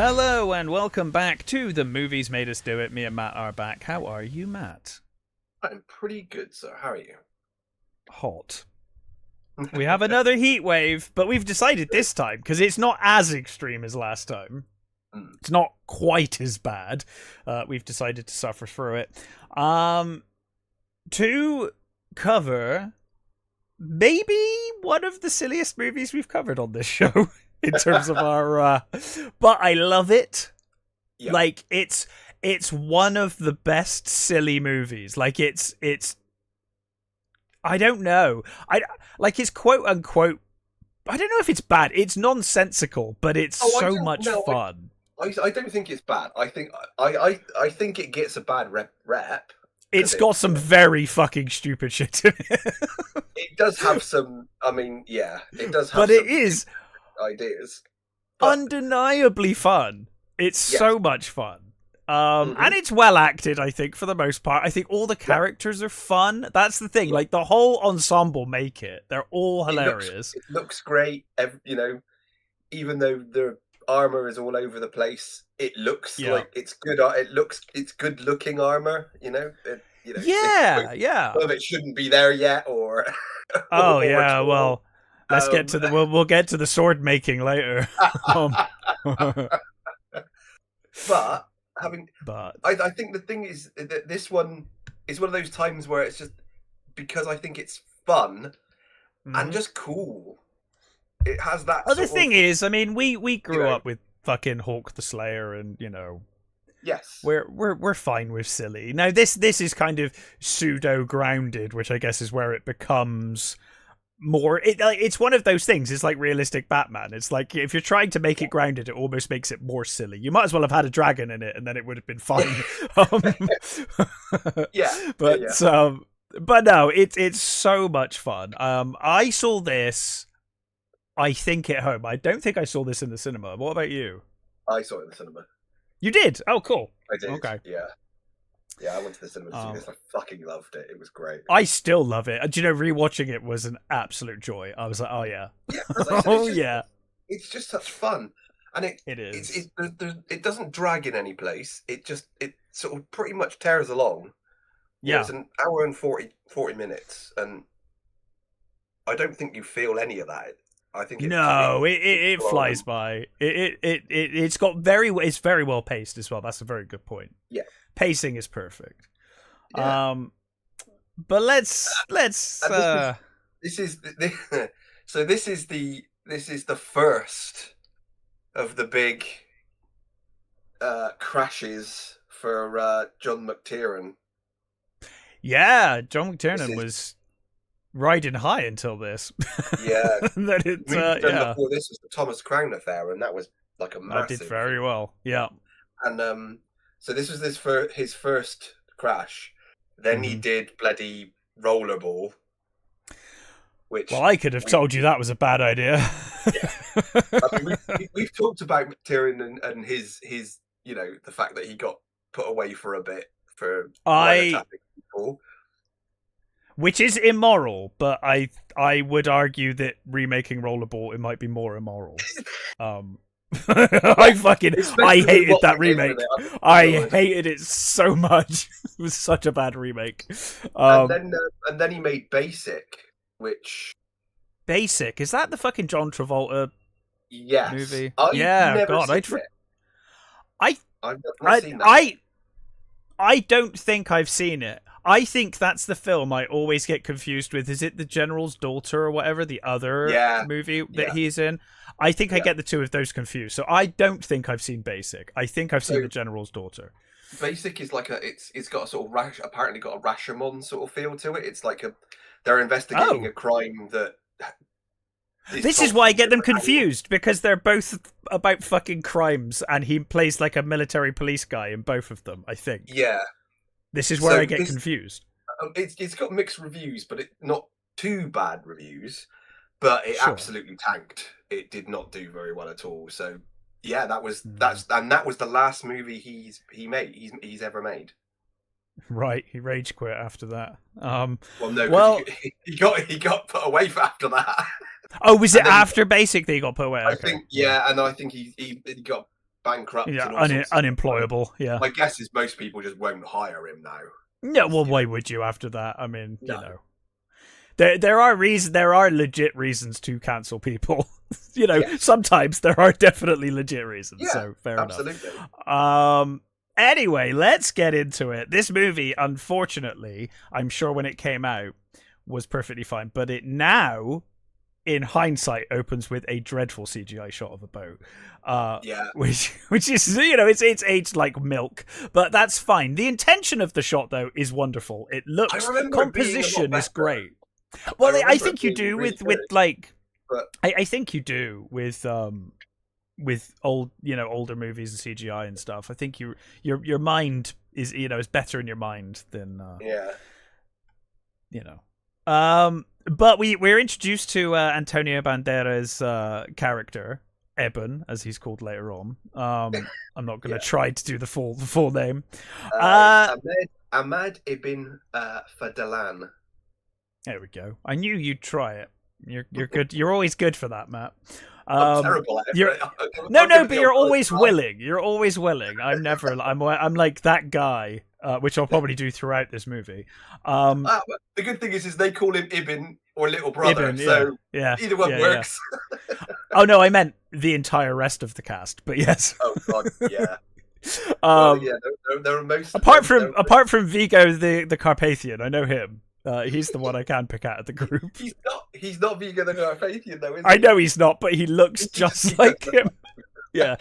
Hello and welcome back to The Movies Made Us Do It. Me and Matt are back. How are you, Matt? I'm pretty good, sir. How are you? Hot. We have another heat wave, but we've decided this time, because it's not as extreme as last time. It's not quite as bad. We've decided to suffer through it. To cover maybe one of the silliest movies we've covered on this show. In terms of our but I love it. Yep. Like it's one of the best silly movies. Like it's I don't know. Like it's quote unquote, I don't know if it's bad. It's nonsensical, but it's so much fun. I don't think it's bad. I think I think it gets a bad rep. It's got some very fucking stupid shit in it. It does have some, I mean, yeah, it does have but it is ideas. Undeniably fun. It's so much fun. And it's well acted, I think, for the most part. I think all the characters are fun. That's the thing. Like, the whole ensemble make it. They're all hilarious. It looks great. You know, even though the armor is all over the place, it looks like it's good. It's good looking armor. You know. Some of it shouldn't be there yet, or. Well. Let's get to the. We'll get to the sword making later. But I think the thing is that this one is one of those times where it's just because I think it's fun and just cool. It has that. Oh, the thing is, I mean, we grew up with fucking Hawk the Slayer, and you know. Yes, we're fine with silly. Now this is kind of pseudo grounded, which I guess is where it becomes. More it's one of those things. It's like realistic Batman. It's like if you're trying to make it grounded, it almost makes it more silly. You might as well have had a dragon in it and then it would have been fine. But no, it's so much fun. I saw this, I think, at home. I don't think I saw this in the cinema. What about you? I saw it in the cinema. You did? Oh, cool. I did. Okay. Yeah, I went to the cinema to see this. I fucking loved it. It was great. I still love it. And do you know, rewatching it was an absolute joy. I was like, oh yeah. It's just such fun. And it is. It doesn't drag in any place. It sort of pretty much tears along. Yeah. It's an hour and 40 minutes. And I don't think you feel any of that. I think it flies by. It's very well paced as well. That's a very good point. Yeah. Pacing is perfect. Yeah. But let's this is the first of the big crashes for John McTiernan. Yeah, John McTiernan was riding high until this. Yeah. Before this was the Thomas Crown affair, and that was like a massive. That did very well. Yeah. And so this was his first crash. Then he did bloody Rollerball. Which I could have told you that was a bad idea. Yeah. I mean, we've talked about McTiernan and his the fact that he got put away for a bit for attacking people. Which is immoral, but I would argue that remaking Rollerball, it might be more immoral. I hated that remake. I hated it so much. It was such a bad remake. And then he made Basic, which Basic is that the fucking John Travolta movie? I've never seen that. I don't think I've seen it. I think that's the film I always get confused with. Is it The General's Daughter or whatever, the other movie that he's in? I think I get the two of those confused. So I don't think I've seen Basic. I think I've seen The General's Daughter. Basic is like it's got a sort of apparently got a Rashomon sort of feel to it. It's like they're investigating a crime that. This is why I get them confused, because they're both about fucking crimes, and he plays like a military police guy in both of them, I think. Yeah. This is where I get confused. It's got mixed reviews, but not too bad reviews. But it absolutely tanked. It did not do very well at all. So yeah, that was the last movie he's ever made. Right, he rage quit after that. He got put away for after that. Oh, was it after Basic that he got put away? I think, and I think he got bankrupt. Yeah, and unemployable. Yeah. My guess is most people just won't hire him now. Yeah, well, why would you after that? I mean, you know. There are legit reasons to cancel people. You know, sometimes there are definitely legit reasons. Yeah, so fair absolutely. Enough. Anyway, let's get into it. This movie, unfortunately, I'm sure when it came out, was perfectly fine, but it now, in hindsight, opens with a dreadful CGI shot of a boat. Which is, you know, it's aged like milk, but that's fine. The intention of the shot, though, is wonderful. It looks, composition is great. Well, I think you do really with like, but... I think you do with older movies and CGI and stuff. I think your mind is, you know, is better in your mind than you know. But we're introduced to Antonio Banderas' character, Eben, as he's called later on. I'm not going to try to do the full name. Ahmad Ibn Fadlan. There we go. I knew you'd try it. You're good. You're always good for that, Matt. I'm terrible at it. But you're always willing. You're always willing. I'm never. I'm like that guy, which I'll probably do throughout this movie. The good thing is they call him Ibn or little brother, so either one works. Yeah. Oh no, I meant the entire rest of the cast. But yes. Oh God, yeah. They're most apart from Vigo the Carpathian. I know him. He's the one I can pick out of the group. He's not Vigo the Carpathian though, is he? I know he's not, but he looks just like him. Yeah.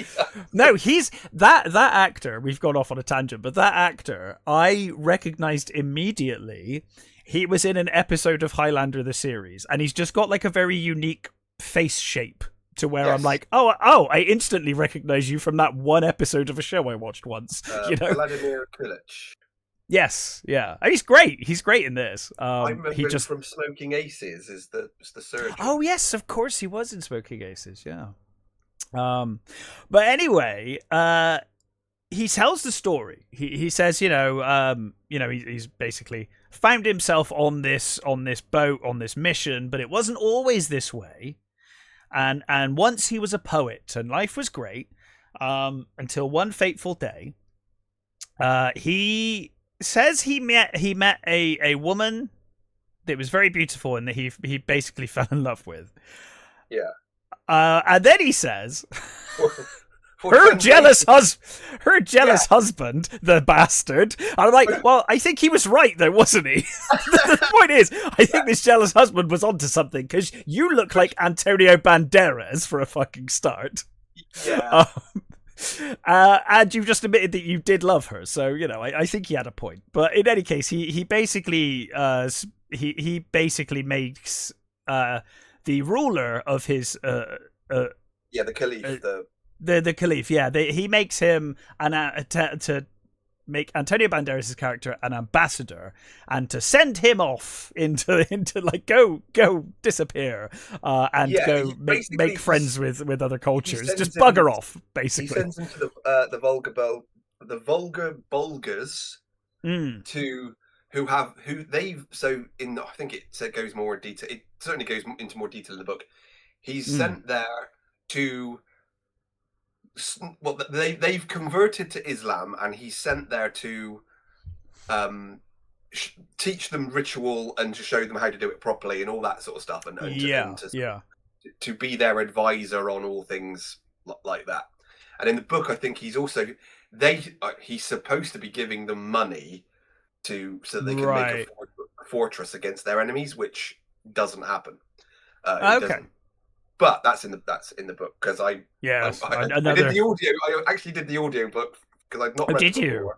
No, he's that actor. We've gone off on a tangent, but that actor I recognized immediately. He was in an episode of Highlander the series, and he's just got like a very unique face shape to where I'm like, oh, I instantly recognize you from that one episode of a show I watched once. You know, Vladimir Kulich. Yes, yeah, and he's great. He's great in this. I remember him from Smoking Aces as the surgeon. Oh yes, of course he was in Smoking Aces. Yeah. But anyway, he tells the story. He says, he's basically found himself on this boat on this mission, but it wasn't always this way. And once he was a poet, and life was great until one fateful day. He says he met a woman that was very beautiful and that he basically fell in love with. Yeah. And then he says her jealous husband, the bastard. And I'm like, well, I think he was right though, wasn't he? The point is, I think this jealous husband was onto something, because you look like Antonio Banderas for a fucking start. Yeah. And you've just admitted that you did love her, so you know I think he had a point. But in any case, he basically makes the ruler of his the caliph, the caliph. Yeah, he makes him to make Antonio Banderas' character an ambassador, and to send him off into like go disappear and go make friends with other cultures. Just bugger off, basically. He sends him to the Volga Bulgars I think it goes more in detail. It certainly goes into more detail in the book. He's sent there to. Well, they've converted to Islam, and he's sent there to teach them ritual and to show them how to do it properly and all that sort of stuff, and to be their advisor on all things like that. And in the book, I think he's supposed to be giving them money so they can make a fortress against their enemies, which doesn't happen. But that's in the book, because I did the audio. I actually did the audio book because I've not read it before. You?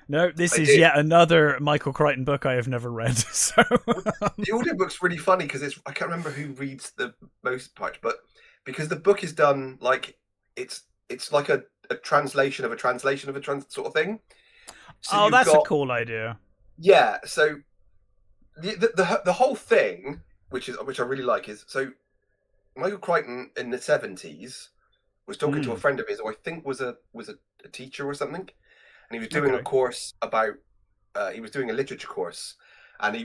No, this is yet another Michael Crichton book I have never read. So the audio book's really funny because I can't remember who reads the most part, but because the book is done like it's like a translation of a translation of a sort of thing. So that's a cool idea. Yeah. So the whole thing, which I really like, is so. Michael Crichton in the 70s was talking to a friend of his, who I think was a teacher or something, and he was doing a course about. He was doing a literature course, and they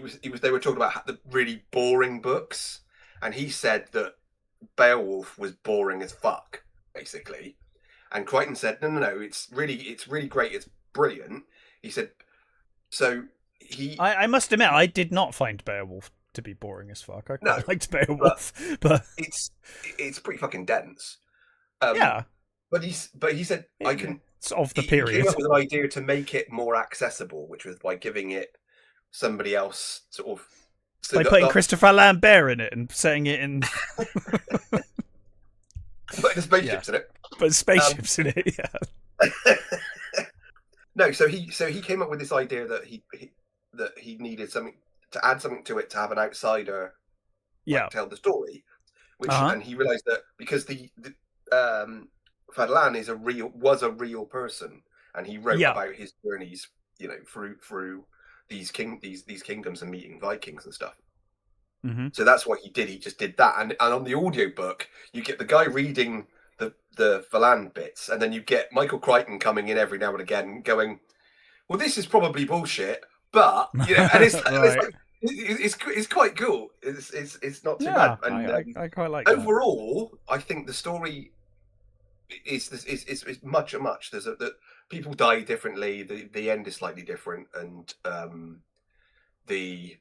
were talking about the really boring books, and he said that Beowulf was boring as fuck, basically, And Crichton said, no, it's really great, it's brilliant. He said, so he... I must admit, I did not find Beowulf to be boring as fuck. I quite liked Beowulf, but it's pretty fucking dense. Yeah. But he said, I can... It's of the period. He came up with an idea to make it more accessible, which was by giving it somebody else sort of... So by putting Christopher Lambert in it and setting it in... Putting the spaceships in it. But spaceships in it, yeah. No, so he came up with this idea that he needed something to add something to it to have an outsider tell the story. Which and he realized that because the Fadlan was a real person, and he wrote about his journeys, through these kingdoms and meeting Vikings and stuff. Mm-hmm. So that's what he did. He just did that, and on the audiobook, you get the guy reading the Falan bits, and then you get Michael Crichton coming in every now and again, going, "Well, this is probably bullshit," but and it's quite cool. It's not too bad. And I quite like. Overall, I think the story is much. There's that people die differently. The end is slightly different, and the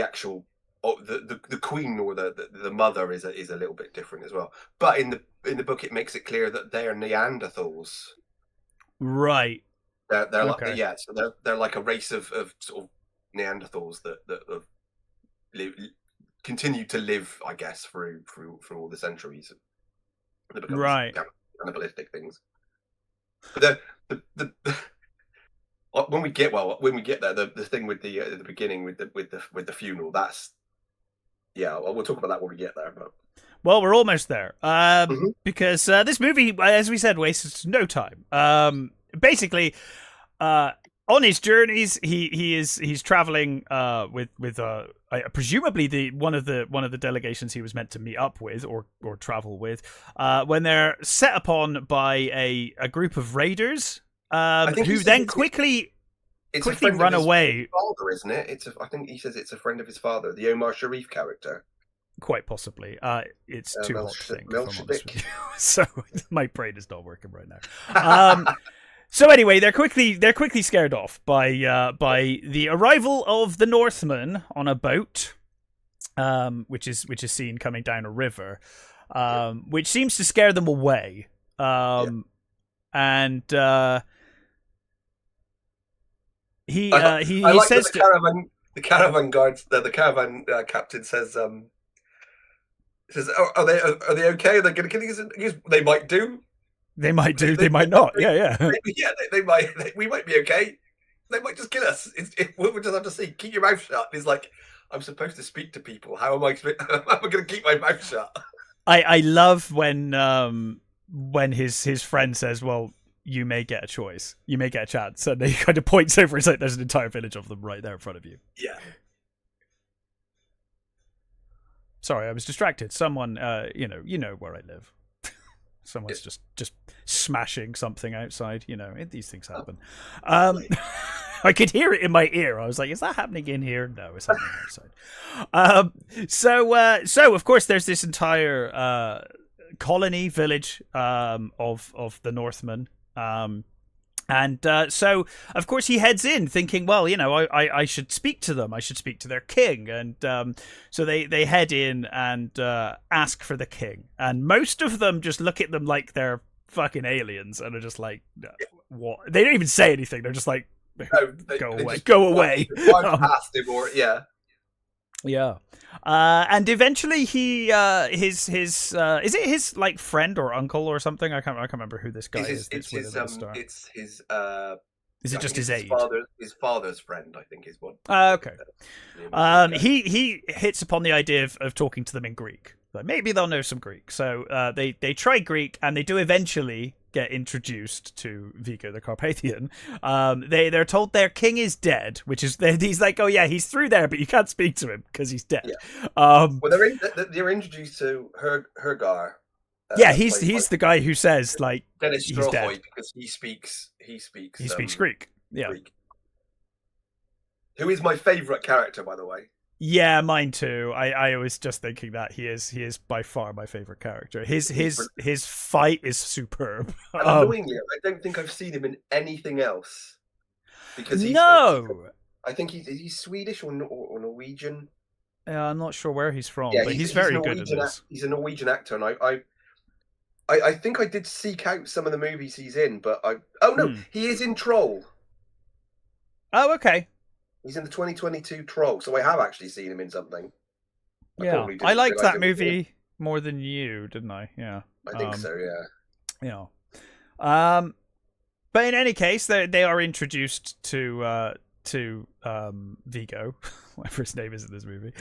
actual the queen or the mother is a little bit different as well. But in the book, it makes it clear that they are Neanderthals. Right. They're like so they're like a race of sort of Neanderthals that have continue to live, I guess, through all the centuries. Right. Cannibalistic things. But the when we get there, the thing with the at the beginning with the funeral, that's we'll talk about that when we get there. But well, we're almost there because this movie, as we said, wastes no time. Basically, on his journeys, he's traveling with presumably one of the delegations he was meant to meet up with or travel with when they're set upon by a group of raiders who then quickly run away. Father, isn't it? I think he says it's a friend of his father, the Omar Sharif character. Quite possibly. It's too hot to think, if I'm honest with you. So my brain is not working right now. So anyway, they're quickly scared off by the arrival of the Northmen on a boat, which is seen coming down a river, which seems to scare them away. And he says the caravan guards, the caravan captain says, are they okay? Are they going to kill us? They might do. They might do. They might not. Yeah. They might. We might be okay. They might just kill us. We'll just have to see. Keep your mouth shut. He's like, I'm supposed to speak to people. How am I going to keep my mouth shut? I love when his friend says, "Well, you may get a choice. You may get a chance," and he kind of points over. It's like there's an entire village of them right there in front of you. Yeah. Sorry, I was distracted. Someone, you know where I live. Someone's just smashing something outside. These things happen. I could hear it in my ear. I was like, "Is that happening in here?" No, it's happening outside. So of course, there's this entire colony village of the Northmen. And so, of course, he heads in thinking, well, I should speak to them. I should speak to their king. And so they head in and ask for the king. And most of them just look at them like they're fucking aliens and are just like, what? They don't even say anything. They're just like, go away. Past him or, Yeah. And eventually his is it his like friend or uncle or something? I can't remember who this guy is. It's his is it just his aide? His father's friend, I think, is one. Okay. He hits upon the idea of talking to them in Greek. Like maybe they'll know some Greek. So they try Greek, and they do eventually get introduced to Viggo the Carpathian. They're told their king is dead, which is he's like, oh yeah, he's through there, but you can't speak to him because he's dead. Yeah. Well, they're introduced to Hergar. He's the guy who says like Dennis he's dead because he speaks Greek. Yeah. Greek. Who is my favourite character, by the way? Yeah, mine too. I was just thinking that he is by far my favorite character. His fight is superb. And annoyingly, I don't think I've seen him in anything else. Because I think he's Swedish or Norwegian. I'm not sure where he's from, but he's very good at this. He's a Norwegian actor, and I think I did seek out some of the movies he's in, but he is in Troll. Oh, okay. He's in the 2022 Troll, so I have actually seen him in something. I liked that movie more than you, didn't I? Yeah. I think so, yeah. Yeah. But in any case, they are introduced to Vigo, whatever his name is in this movie.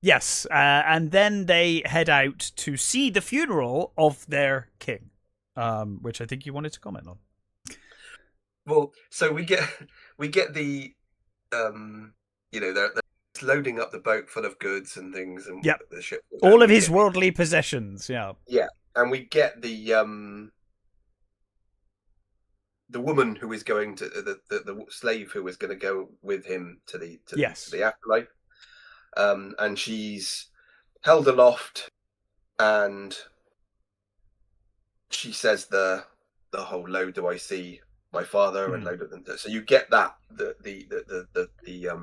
Yes, and then they head out to see the funeral of their king, which I think you wanted to comment on. Well, so we get the they're loading up the boat full of goods and things, and the ship, all of his worldly possessions. Yeah, and we get the woman who is going to the slave who is going to go with him to the afterlife, and she's held aloft, and she says the whole "Lo, do I see my father?" and load of them. So you get that the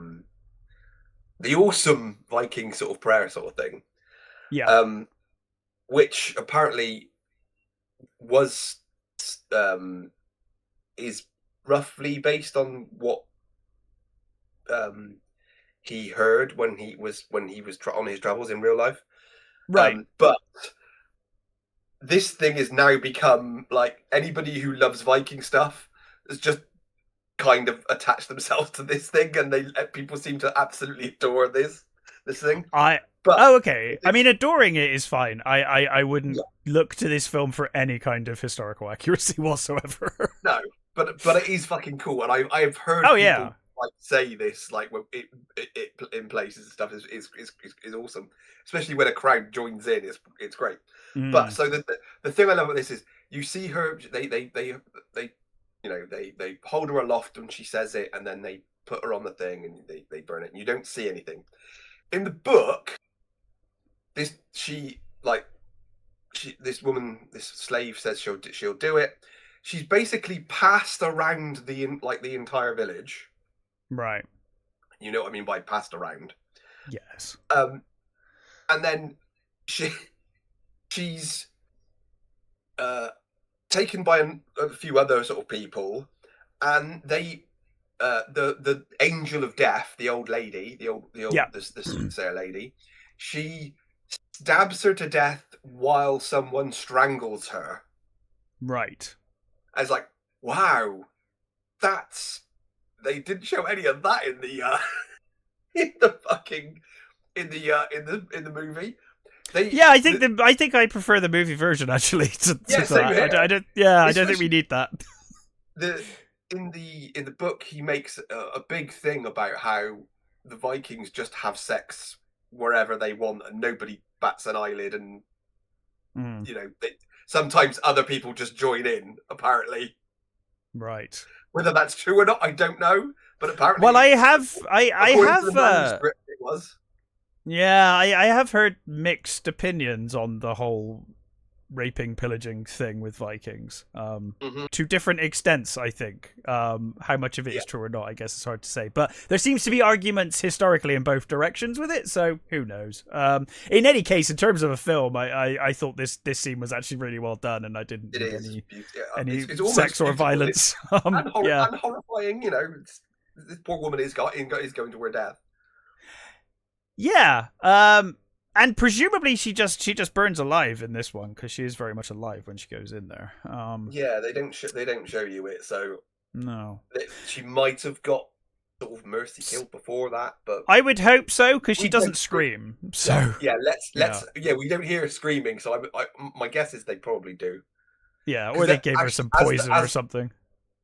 awesome Viking sort of prayer sort of thing, which apparently was is roughly based on what he heard when he was on his travels in real life, right? But this thing has now become like anybody who loves Viking stuff has just kind of attached themselves to this thing, and people seem to absolutely adore this thing. Okay. I mean, adoring it is fine. I wouldn't look to this film for any kind of historical accuracy whatsoever. No, but it is fucking cool, and I've heard people like say this like it in places and stuff is awesome, especially when a crowd joins in. It's great. But so the thing I love about this is you see her. They hold her aloft when she says it, and then they put her on the thing and they burn it, and you don't see anything. In the book, this woman, this slave says she'll do it. She's basically passed around the entire village. Right. You know what I mean by passed around? Yes. And then she's taken by a few other sort of people, and they the angel of death, the old lady, the soothsayer lady, she stabs her to death while someone strangles her. Right. I was like, wow, they didn't show any of that in the movie. I think I prefer the movie version actually to that. I don't think we need that. In the book, he makes a big thing about how the Vikings just have sex wherever they want, and nobody bats an eyelid, and sometimes other people just join in. Apparently, right. Whether that's true or not, I don't know. But apparently, well, I have. It was. Yeah, I have heard mixed opinions on the whole raping, pillaging thing with Vikings. To different extents, I think. How much of it is true or not, I guess it's hard to say. But there seems to be arguments historically in both directions with it, so who knows? In any case, in terms of a film, I thought this scene was actually really well done, and I didn't need any sex or violence. And horrifying, this poor woman is going to her death. Yeah, and presumably she just burns alive in this one, because she is very much alive when she goes in there. They don't show you it, so no. She might have got sort of mercy killed before that, but I would hope so, because she doesn't scream. So we don't hear her screaming. So my guess is they probably do. Yeah, or they gave her some poison or something.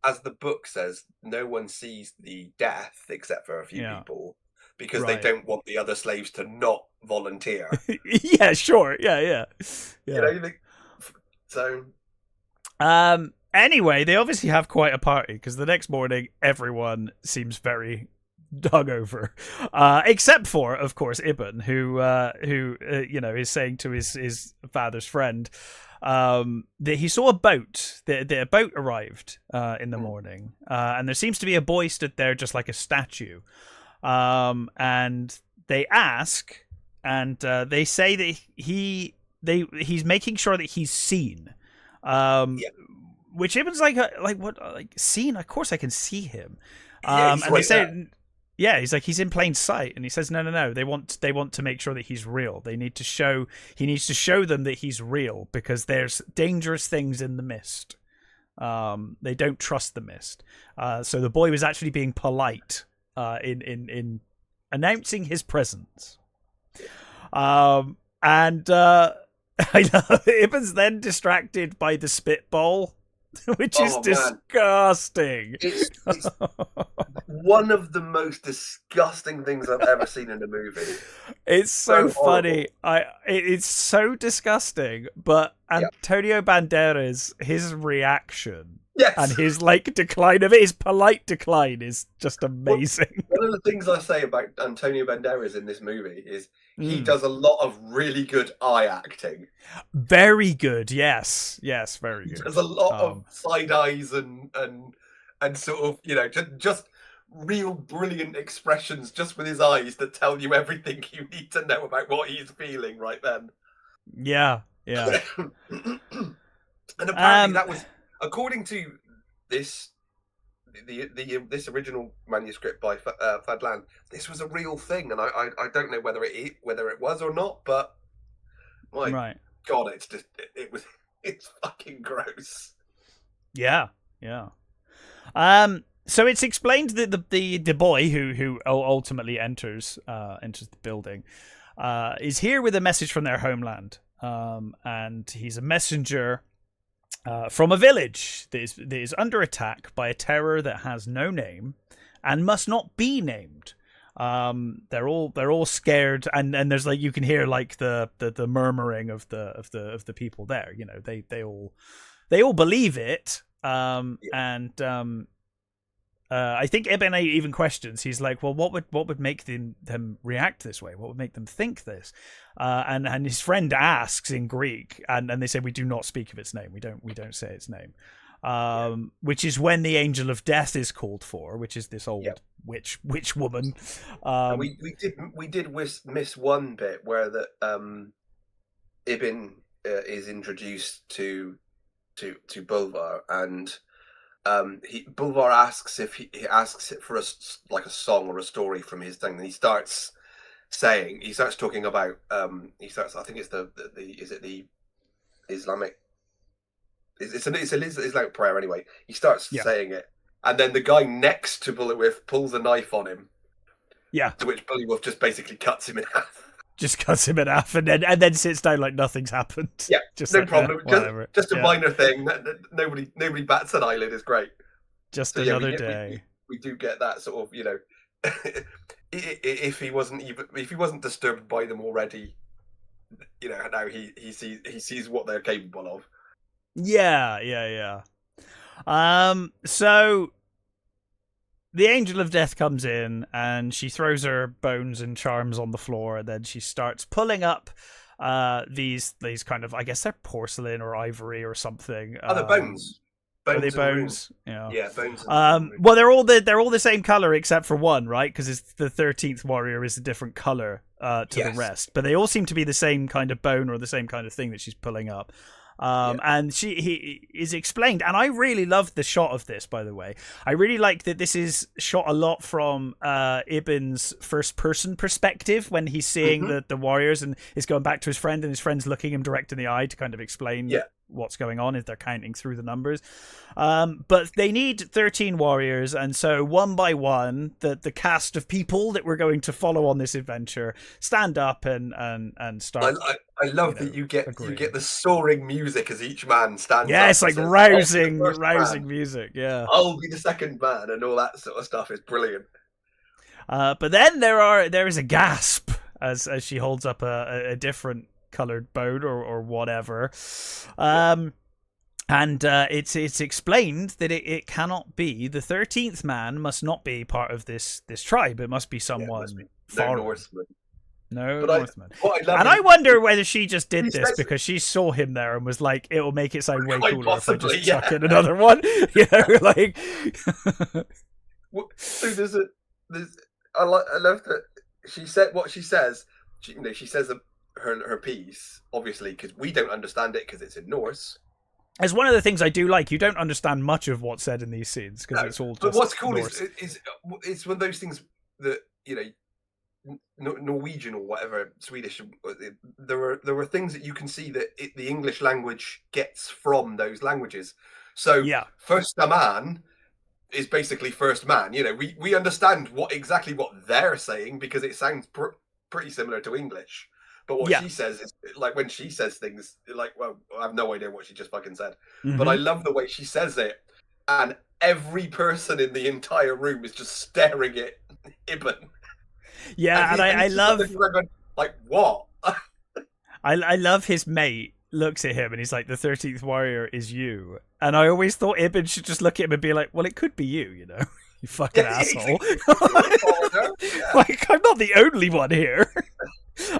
As the book says, no one sees the death except for a few people. Because they don't want the other slaves to not volunteer. Yeah, sure. Yeah. So. Anyway, they obviously have quite a party, because the next morning everyone seems very hungover, except for, of course, Ibn, who is saying to his father's friend that he saw a boat. A boat arrived in the morning, and there seems to be a boy stood there just like a statue. And they ask, and they say that he's making sure that he's seen. Which Ibn's like what, like seen? Of course I can see him. And they say, he's like, he's in plain sight, and he says, no. They want to make sure that he's real. He needs to show them that he's real because there's dangerous things in the mist. They don't trust the mist. So the boy was actually being polite in announcing his presence. And I love Ibn's then distracted by the spitball. Which is disgusting. It's one of the most disgusting things I've ever seen in a movie. It's so funny. It's so disgusting. But Antonio Banderas, his reaction and his decline of it, his polite decline is just amazing. One of the things I say about Antonio Banderas in this movie is he does a lot of really good eye acting. Very good, yes, very good. There's a lot of side eyes and sort of, just real brilliant expressions just with his eyes that tell you everything you need to know about what he's feeling right then. Yeah. And apparently that was, according to this this original manuscript by Fadlan, this was a real thing, and I don't know whether it was or not, but God, it's fucking gross. Yeah. So it's explained that the boy who ultimately enters the building is here with a message from their homeland, and he's a messenger from a village that is under attack by a terror that has no name and must not be named. They're all scared, and there's you can hear the murmuring of the people there. They all believe it. I think Ibn even questions. He's like, well, what would make them react this way? What would make them think this? And his friend asks in Greek, and they say, we do not speak of its name. We don't say its name. Which is when the angel of death is called for, which is this old witch woman. We did miss one bit where Ibn is introduced to Bulvar, and Bulvar asks if he asks it for a song or a story from his thing, and he starts talking about I think it's the Islamic. It's an Islamic prayer anyway. He starts saying it, and then the guy next to Bullywolf pulls a knife on him. Yeah. To which Bullywolf just basically cuts him in half. Just cuts him in half, and then sits down like nothing's happened. Yeah, just no problem. Just a minor thing. Nobody bats an eyelid. Is great. Just another day. We do get that sort of, if he wasn't disturbed by them already, now he sees what they're capable of. Yeah. So the angel of death comes in, and she throws her bones and charms on the floor, and then she starts pulling up these kind of, I guess they're porcelain or ivory or something. Oh, they're bones. Are they bones? Yeah, bones. Well, they're all the same color except for one, right? Because it's the 13th warrior is a different color to the rest, but they all seem to be the same kind of bone or the same kind of thing that she's pulling up. And he is explained, and I really love the shot of this, by the way. I really like that this is shot a lot from Ibn's first person perspective when he's seeing the warriors, and is going back to his friend, and his friend's looking him direct in the eye to kind of explain what's going on if they're counting through the numbers. But they need 13 warriors, and so one by one the cast of people that we're going to follow on this adventure stand up and start. I love that you get the soaring music as each man stands up. Yeah, it's like rousing music. Yeah, I'll be the second man, and all that sort of stuff is brilliant. But then there is a gasp as she holds up a different colored bone or whatever. And And it's explained that it cannot be, the 13th man must not be part of this tribe. It must be someone foreign. No Norseman. No Northman. I wonder whether she just did this because she saw him there and was like, "It will make it sound way cooler possibly, if I just chuck in another one." You know, like. So I love that she said what she says. She says her piece, obviously, because we don't understand it because it's in Norse. As one of the things I do like, you don't understand much of what's said in these scenes because it's all. But what's cool Norse. is it's one of those things that Norwegian or whatever, Swedish. There were things that you can see that the English language gets from those languages. So Första man is basically first man. We understand exactly what they're saying because it sounds pretty similar to English. But what she says is like when she says things like, well, I have no idea what she just fucking said. Mm-hmm. But I love the way she says it, and every person in the entire room is just staring at Ibn. Yeah, and I love like what? I love his mate looks at him and he's like, the 13th warrior is you. And I always thought Ibn should just look at him and be like, well, it could be you, you fucking asshole. Like, I'm not the only one here.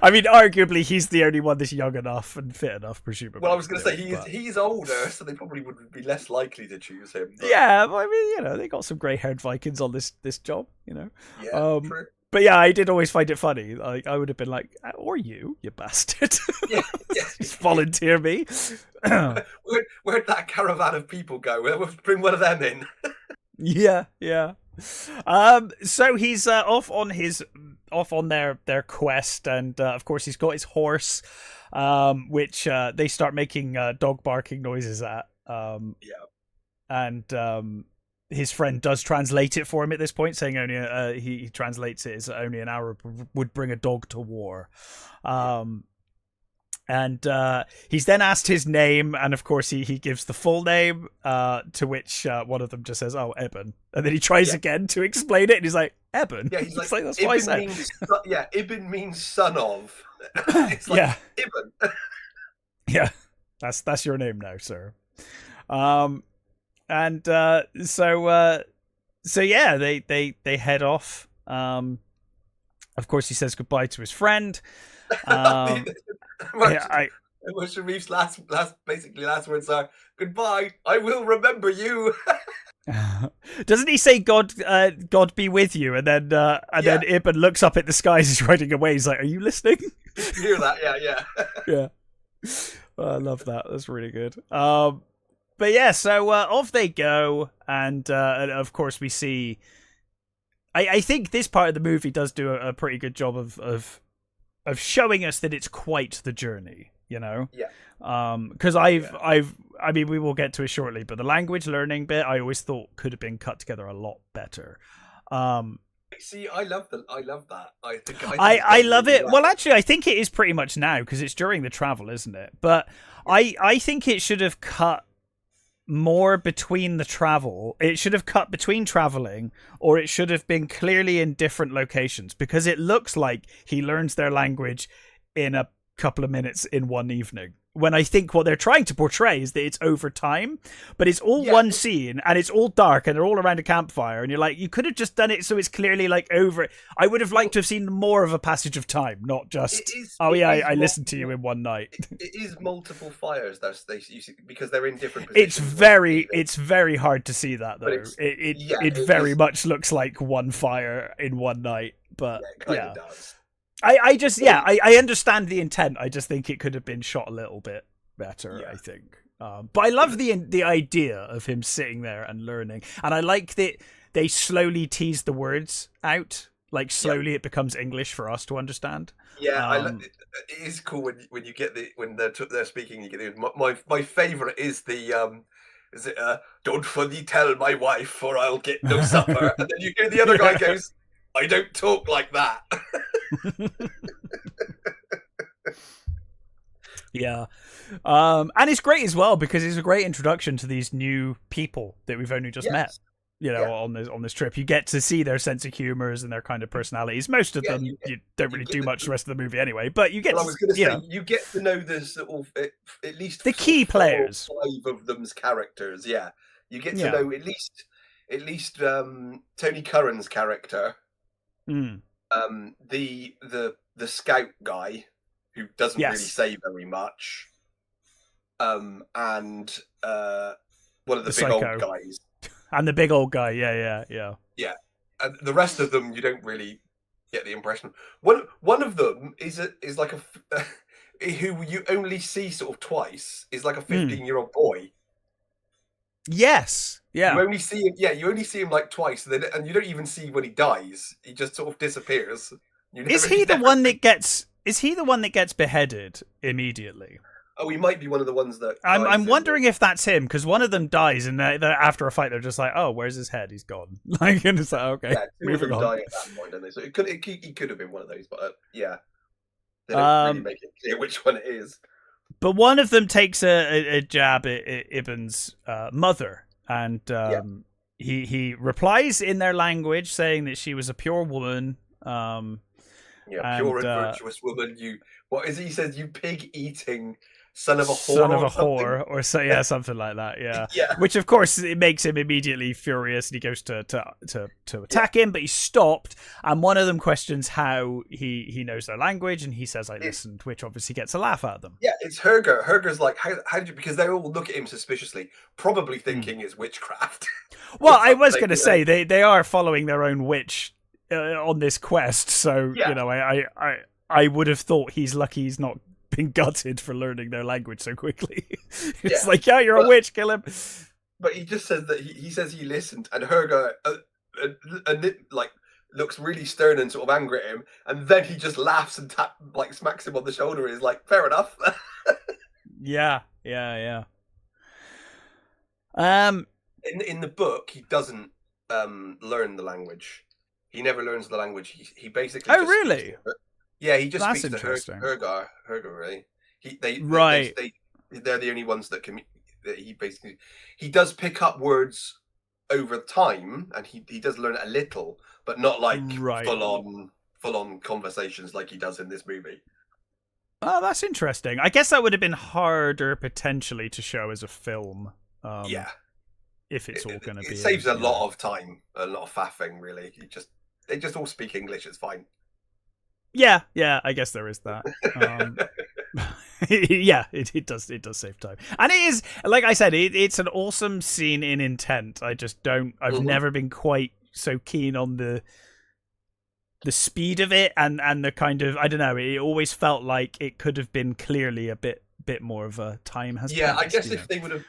I mean, arguably, he's the only one that's young enough and fit enough, presumably. Well, I was going to say, he's older, so they probably would be less likely to choose him. But... Yeah, I mean, they got some grey-haired Vikings on this job, Yeah, true. But yeah, I did always find it funny. Like, I would have been like, or you bastard. Yeah. Just volunteer me. Where'd that caravan of people go? We'll bring one of them in. Yeah. So he's off on their quest, and of course he's got his horse, which they start making dog barking noises at. And his friend does translate it for him at this point, saying only he translates it as only an Arab would bring a dog to war. And he's then asked his name, and of course he gives the full name, to which one of them just says, "Oh, Ibn," and then he tries again to explain it, and he's like, "Ibn." Yeah, he's like, that's what I said. Ibn means son of. It's like, Ibn. Yeah, that's your name now, sir. And so yeah, they head off. Of course, he says goodbye to his friend. Sharif's last words are, "Goodbye, I will remember you." Doesn't he say God be with you? And then then Ibn looks up at the skies as he's riding away. He's like, "Are you listening?" You hear that? Yeah. I love that. That's really good. But yeah, so off they go, and of course we see. I think this part of the movie does do a pretty good job of showing us that it's quite the journey, Yeah. Because I mean, we will get to it shortly, but the language learning bit I always thought could have been cut together a lot better. See, I love that. I love it. Well, actually, I think it is pretty much now because it's during the travel, isn't it? But I think it should have cut more between the travel. It should have cut between traveling, or it should have been clearly in different locations, because it looks like he learns their language in a couple of minutes in one evening, when I think what they're trying to portray is that it's over time, but it's all one scene and it's all dark and they're all around a campfire, and you're like, you could have just done it so it's clearly like over. I would have liked to have seen more of a passage of time, not just I listened to you in one night. It is multiple fires because they're in different positions. It's very hard to see that though. It very much looks like one fire in one night, but it kind of does. I understand the intent. I just think it could have been shot a little bit better, I think. But I love the idea of him sitting there and learning. And I like that they slowly tease the words out. Like, slowly it becomes English for us to understand. Yeah, it is cool when you get when they're speaking, you get my favourite is the... don't fully tell my wife or I'll get no supper. And then you hear the other guy goes, "I don't talk like that." Yeah. And it's great as well because it's a great introduction to these new people that we've only just met. on this trip. You get to see their sense of humors and their kind of personalities. Most of them, you don't really do much the rest of the movie anyway. But you get. Well, I was going to say you get to know the sort of at least the key players, 5 of them's characters. Yeah, you get to know at least Tony Curran's character, the scout guy who doesn't really say very much, and one of the big old guys. And the big old guy, yeah. And the rest of them, you don't really get the impression. One of them is like who you only see sort of twice. Is like a 15-year-old boy. Yes, yeah. You only see him. Yeah, you only see him like twice, and you don't even see when he dies. He just sort of disappears. Is he the one that gets beheaded immediately? Oh, he might be one of the ones that. I'm wondering if that's him, because one of them dies, and after a fight, they're just like, "Oh, where's his head? He's gone." Like, and it's like, okay, yeah, moving on. Die at that point, don't they? So he could have been one of those, but yeah, they don't really make it clear which one it is. But one of them takes a jab at Ibn's mother, and he replies in their language, saying that she was a pure woman. Pure and virtuous woman. What is it? He says, "You pig-eating son of a whore," or so, something like that. Yeah. Which of course it makes him immediately furious, and he goes to attack him, but he's stopped. And one of them questions how he knows their language, and he says, "I listened," which obviously gets a laugh out of them. Yeah, it's Herger. Herger's like, how did you? Because they all look at him suspiciously, probably thinking it's witchcraft. Well, I was going to say they are following their own witch on this quest, so I would have thought he's lucky he's not been gutted for learning their language so quickly. It's like, you're a witch, kill him. But he just says that he says he listened, and Herger like looks really stern and sort of angry at him, and then he just laughs and smacks him on the shoulder. And is like, fair enough. Yeah. In the book, he doesn't learn the language. He never learns the language. He basically. Oh, really? Yeah, he just speaks to Herger, really. They're the only ones that can. He does pick up words over time, and he does learn a little, but not like full on conversations like he does in this movie. Oh, that's interesting. I guess that would have been harder potentially to show as a film. If it's all going to be. It saves a lot of time, a lot of faffing, really. They just all speak English. It's fine. Yeah, I guess there is that. It does save time, and it is, like I said, it's an awesome scene in intent. I just don't. I've never been quite so keen on the speed of it and the kind of, I don't know. It always felt like it could have been clearly a bit more of a time has. Yeah, passed, I guess if they would have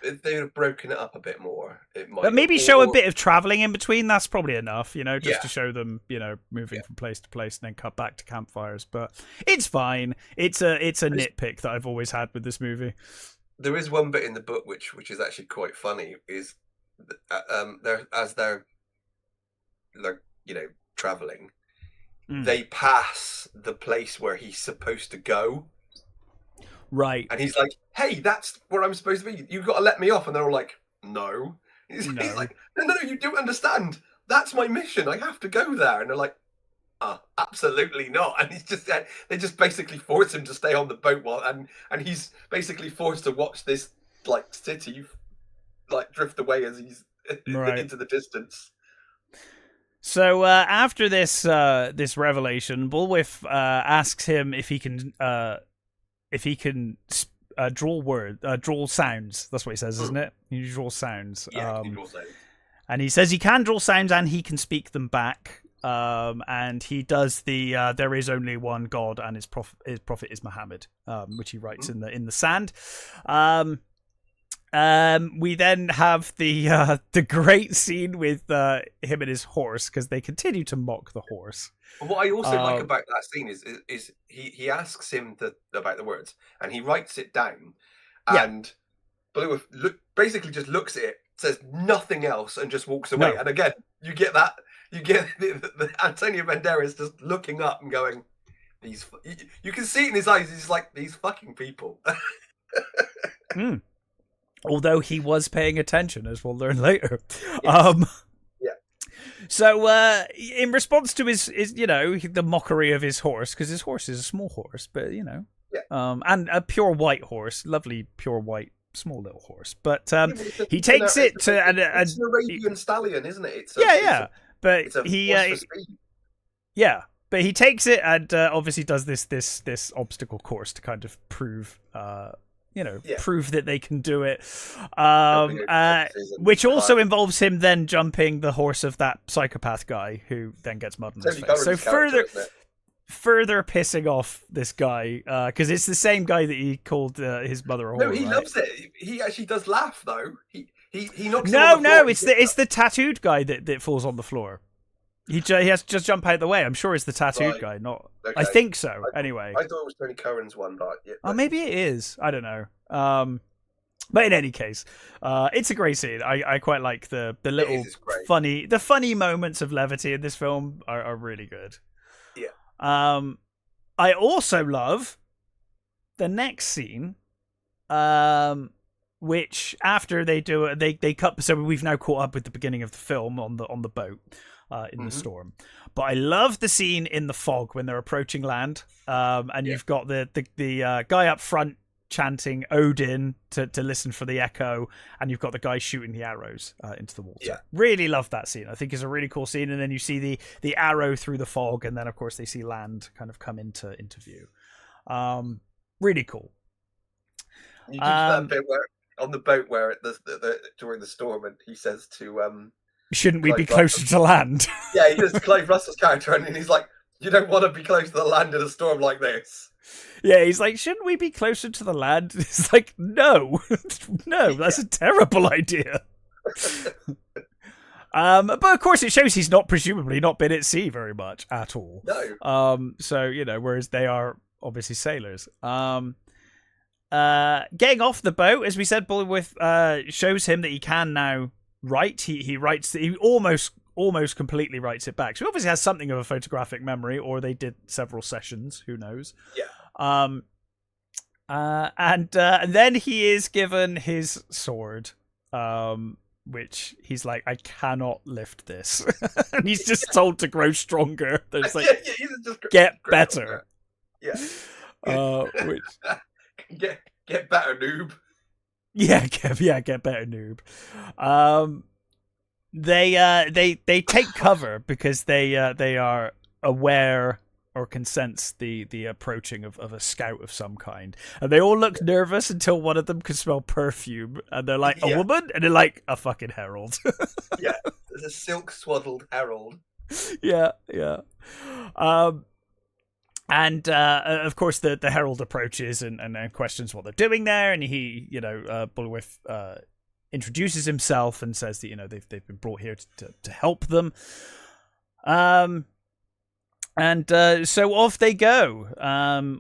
broken it up a bit more, it might. But maybe show a bit of traveling in between. That's probably enough, just to show them, moving from place to place and then cut back to campfires. But it's fine. It's a nitpick that I've always had with this movie. There is one bit in the book which is actually quite funny. Is they're traveling, they pass the place where he's supposed to go. Right. And he's like, "Hey, that's where I'm supposed to be. You've got to let me off." And they're all like, "No." He's like, no, you don't understand. That's my mission. I have to go there. And they're like, absolutely not. And they just basically force him to stay on the boat and he's basically forced to watch this city drift away as he's into the distance. So after this revelation, Bullwhip asks him if he can draw sounds. That's what he says, isn't it? You draw sounds. Yeah, he draw sounds. And he says he can draw sounds and he can speak them back. And he does the there is only one God and his prophet is Muhammad, which he writes in the sand. We then have the great scene with him and his horse, because they continue to mock the horse. What I also like about that scene is he asks him about the words and he writes it down, and Blue basically just looks at it, says nothing else, and just walks away. No. And again, you get the Antonio Banderas just looking up and going, "These." You can see it in his eyes. He's like, "These fucking people." Although he was paying attention, as we'll learn later. Yes. Yeah. So, in response to his, the mockery of his horse, because his horse is a small horse, but and a pure white horse, lovely pure white, small little horse. But he takes it to it's an Arabian stallion, isn't it? But he takes it and obviously does this obstacle course to kind of prove. Prove that they can do it, which also involves him then jumping the horse of that psychopath guy who then gets mud on his face. So further pissing off this guy, because it's the same guy that he called his mother a whore. No, he loves it. He actually does laugh though. He knocks. It's the tattooed guy that falls on the floor. He has to just jump out of the way. I'm sure it's the tattooed guy, not. Okay. I think so. Anyway, I thought it was Tony Cohen's one, but maybe it is. I don't know. But in any case, it's a great scene. I quite like the little funny moments of levity in this film are really good. Yeah. I also love the next scene, which after they do it, they cut. So we've now caught up with the beginning of the film on the boat. In the storm, but I love the scene in the fog when they're approaching land, and you've got the guy up front chanting Odin to listen for the echo, and you've got the guy shooting the arrows into the water. Yeah. Really love that scene. I think it's a really cool scene, and then you see the arrow through the fog, and then of course they see land kind of come into view. Really cool. You do that bit where on the boat where during the storm, and he says to shouldn't we be closer to land? Yeah, he does Clive Russell's character, and he's like, you don't want to be close to the land in a storm like this. Yeah, he's like, shouldn't we be closer to the land? It's like, no, that's a terrible idea. But of course it shows he's presumably not been at sea very much at all. No. So, whereas they are obviously sailors. Getting off the boat, as we said, Bullywith shows him that he can now write. He writes. He almost completely writes it back. So he obviously has something of a photographic memory, or they did several sessions. Who knows? Yeah. And then he is given his sword, which he's like, I cannot lift this, and he's just told to grow stronger. There's like, get better. Yeah. Which get better, noob. Yeah, get better, noob. They take cover because they are aware or can sense the approaching of a scout of some kind, and they all look nervous until one of them can smell perfume, and they're like, a woman, and they're like, a fucking herald. Yeah, there's a silk swaddled herald. Yeah. And of course, the herald approaches and questions what they're doing there, and he, Bullywith introduces himself and says that they've been brought here to help them. So off they go.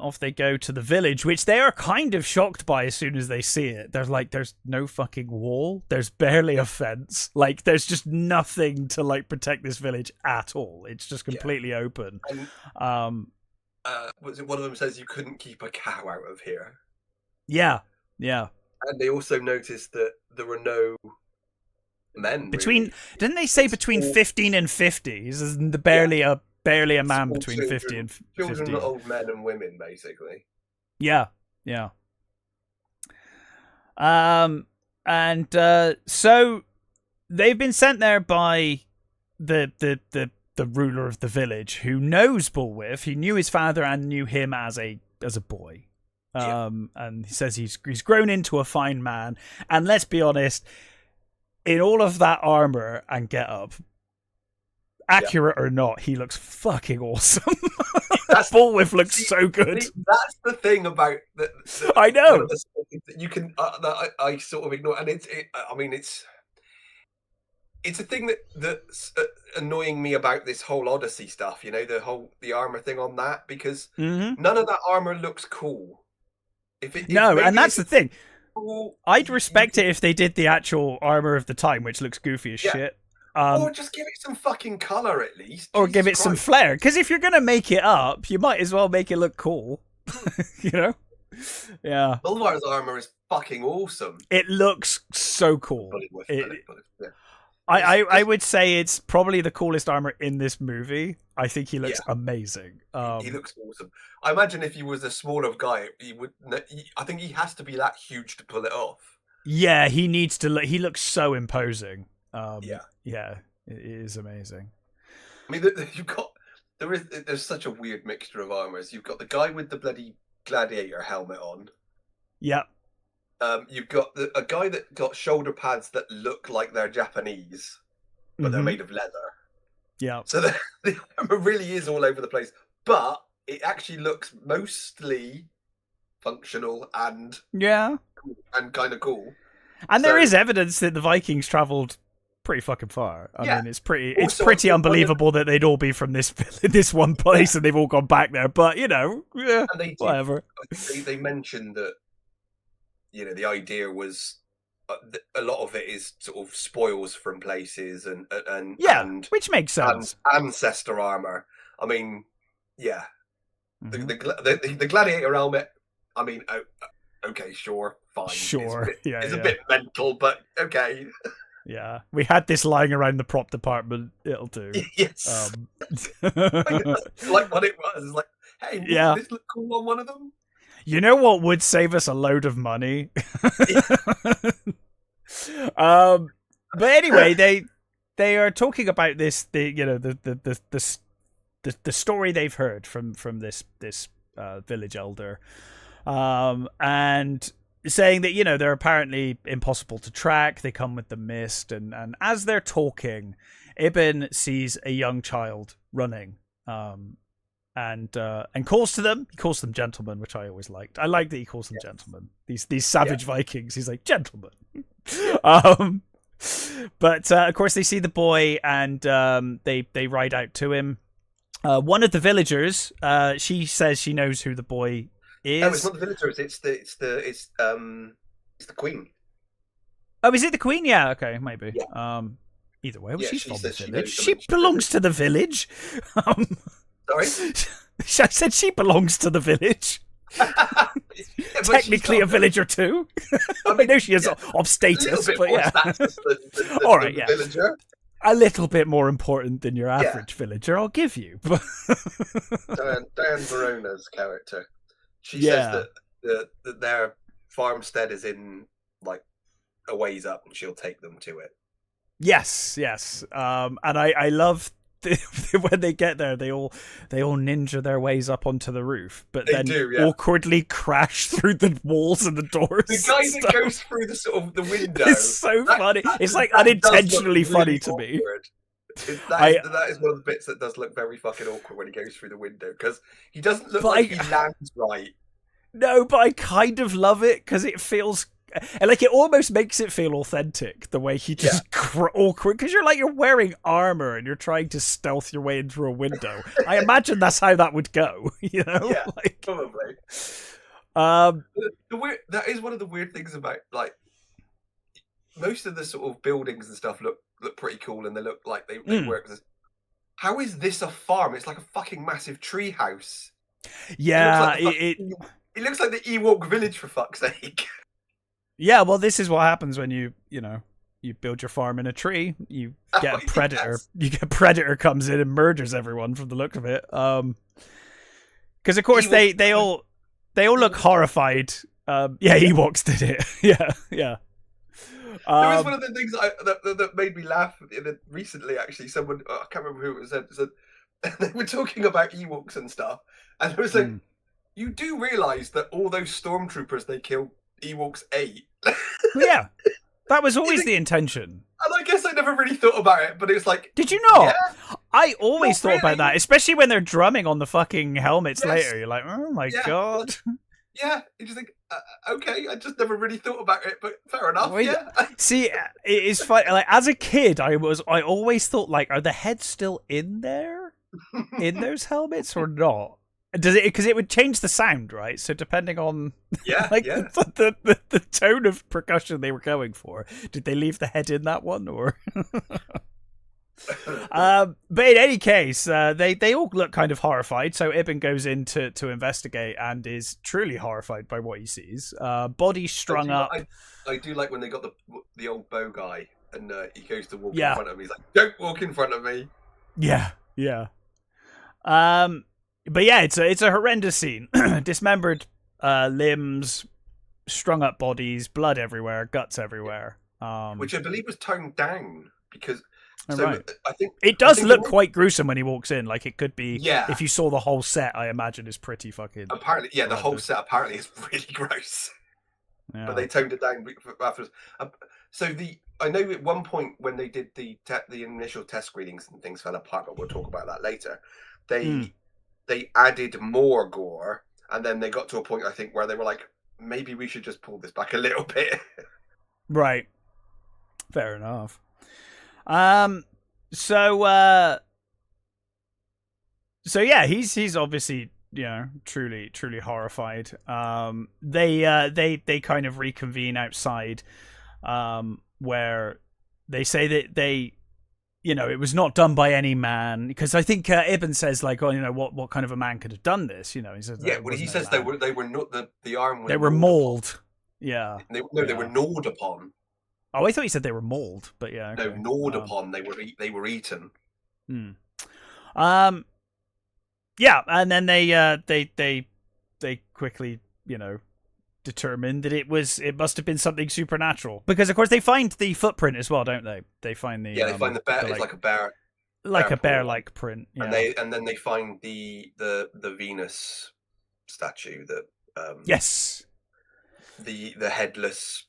Off they go to the village, which they are kind of shocked by as soon as they see it. They're like, there's no fucking wall. There's barely a fence. Like, there's just nothing to protect this village at all. It's just completely open. And, one of them says you couldn't keep a cow out of here. Yeah. And they also noticed that there were no men. Didn't they say between 15 and 50? There's barely a man between children, 50 and 50. Children, old men and women, basically. Yeah. So they've been sent there by the ruler of the village, who knows Bullywith. He knew his father and knew him as a boy. And he says he's grown into a fine man. And let's be honest, in all of that armor and get up, accurate or not, he looks fucking awesome. Bullywith looks so good. That's the thing about I know that you can that I sort of ignore, and it's a thing that's annoying me about this whole Odyssey stuff. The armor thing on that, because none of that armor looks cool. And that's the thing. Cool, I'd respect it if they did the actual armor of the time, which looks goofy as shit. Or just give it some fucking color at least. Or give it some flair. Because if you're going to make it up, you might as well make it look cool. Yeah. Bulwar's armor is fucking awesome. It looks so cool. I would say it's probably the coolest armor in this movie. I think he looks amazing. He looks awesome. I imagine if he was a smaller guy, I think he has to be that huge to pull it off. Yeah, he needs to. He looks so imposing. Yeah, it is amazing. I mean, there's such a weird mixture of armors. You've got the guy with the bloody gladiator helmet on. Yeah. You've got a guy that got shoulder pads that look like they're Japanese, but they're made of leather. Yeah. So the armor really is all over the place, but it actually looks mostly functional and kind of cool. And there is evidence that the Vikings traveled pretty fucking far. I mean, it's pretty unbelievable that they'd all be from this one place and they've all gone back there. But whatever. They mentioned that the idea was a lot of it is sort of spoils from places and which makes sense. Ancestor armor. I mean, the gladiator helmet. I mean, okay, sure, fine. Sure, it's a bit mental, but okay. Yeah, we had this lying around the prop department. It'll do. Yes. Like what it was. It's like, hey, does this look cool on one of them? You know what would save us a load of money? But anyway, they are talking about this. The story they've heard from this village elder, and saying that they're apparently impossible to track. They come with the mist, and as they're talking, Ibn sees a young child running. And calls to them. He calls them gentlemen, which I always liked. I like that he calls them gentlemen. These savage Vikings. He's like, gentlemen. But of course they see the boy and they ride out to him. One of the villagers, she says she knows who the boy is. No, it's not the villagers. It's the queen. Oh, is it the queen? Yeah. Okay, maybe. Yeah. Either way, she's from the village. She belongs to the village. Sorry? I said she belongs to the village. Technically a villager too. I know she is of status, but all right, villager. A little bit more important than your average villager, I'll give you. Diane Verona's character. She says that their farmstead is in like a ways up and she'll take them to it. Yes. And I love when they get there, they all ninja their ways up onto the roof, but then awkwardly crash through the walls and the doors. The guy that goes through the sort of the window. It's so funny. It's like unintentionally funny to me. That is one of the bits that does look very fucking awkward when he goes through the window, because he doesn't look like he lands right. No, but I kind of love it because it feels. And it almost makes it feel authentic the way he just awkward, because you're wearing armor and you're trying to stealth your way in through a window. I imagine that's how that would go, Yeah, probably. That is one of the weird things about most of the sort of buildings and stuff look pretty cool and they look like they work. How is this a farm? It's like a fucking massive tree house. Yeah, it looks like the Ewok village, for fuck's sake. Yeah, well, this is what happens when you build your farm in a tree. You get a predator. Yes. You get a predator comes in and murders everyone from the look of it. Because of course they all look horrified. Ewoks did it. Yeah. There was one of the things that made me laugh recently. Actually, someone I can't remember who it was said they were talking about Ewoks and stuff, and it was like, you do realise that all those stormtroopers they killed. Ewoks ate. Yeah, that was always the intention. And I guess I never really thought about it, but it's like, did you not? Yeah. I always thought about that, especially when they're drumming on the fucking helmets later. You're like, oh my god. Yeah, you just think, okay, I just never really thought about it, but fair enough. See, it is funny. Like as a kid, I always thought, are the heads still in there, in those helmets or not? Does it? Because it would change the sound, right? So depending on the tone of percussion they were going for, did they leave the head in that one or? But in any case, they all look kind of horrified. So Ibn goes in to investigate and is truly horrified by what he sees. Body strung up. I do like when they got the old bow guy and he goes to walk in front of me. He's like, "Don't walk in front of me." Yeah. But yeah, it's a horrendous scene. Dismembered limbs, strung up bodies, blood everywhere, guts everywhere. Which I believe was toned down because. Right. I think it does look quite gruesome when he walks in. Like it could be. Yeah. If you saw the whole set, I imagine is pretty fucking. Apparently, yeah, horrendous. The whole set apparently is really gross. Yeah. But they toned it down afterwards. So I know at one point when they did the initial test screenings and things fell apart, but we'll talk about that later. They added more gore, and then they got to a point I think where they were like, maybe we should just pull this back a little bit. Right. Fair enough. So yeah, he's obviously, truly horrified. They kind of reconvene outside, where they say that it was not done by any man, because I think Ibn says like, what kind of a man could have done this? He says, he says they were not the arm was they were mauled. Yeah. They were gnawed upon. Oh, I thought you said they were mauled, but yeah. Okay. No, gnawed upon. They were eaten. Yeah, and then they quickly, determined that it must have been something supernatural, because of course they find the footprint as well, don't they? They find the they find the bear. It's like a bear. Like a bear-like print. Yeah. And then they find the Venus statue that. Yes. The headless.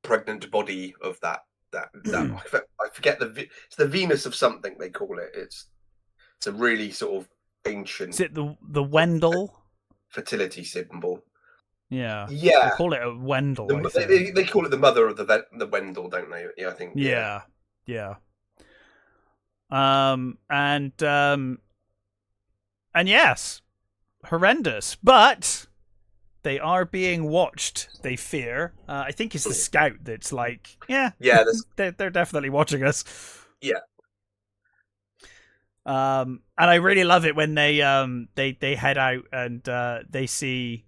Pregnant body of that I forget it's the Venus of something they call it. It's a really sort of ancient. Is it the Wendell fertility symbol? Yeah. They call it a Wendell. They call it the mother of the Wendell, don't they? Yeah, I think. Yeah. And yes, horrendous, but they are being watched, they fear. I think it's the scout that's like, they're definitely watching us. Yeah. And I really love it when they head out and they see.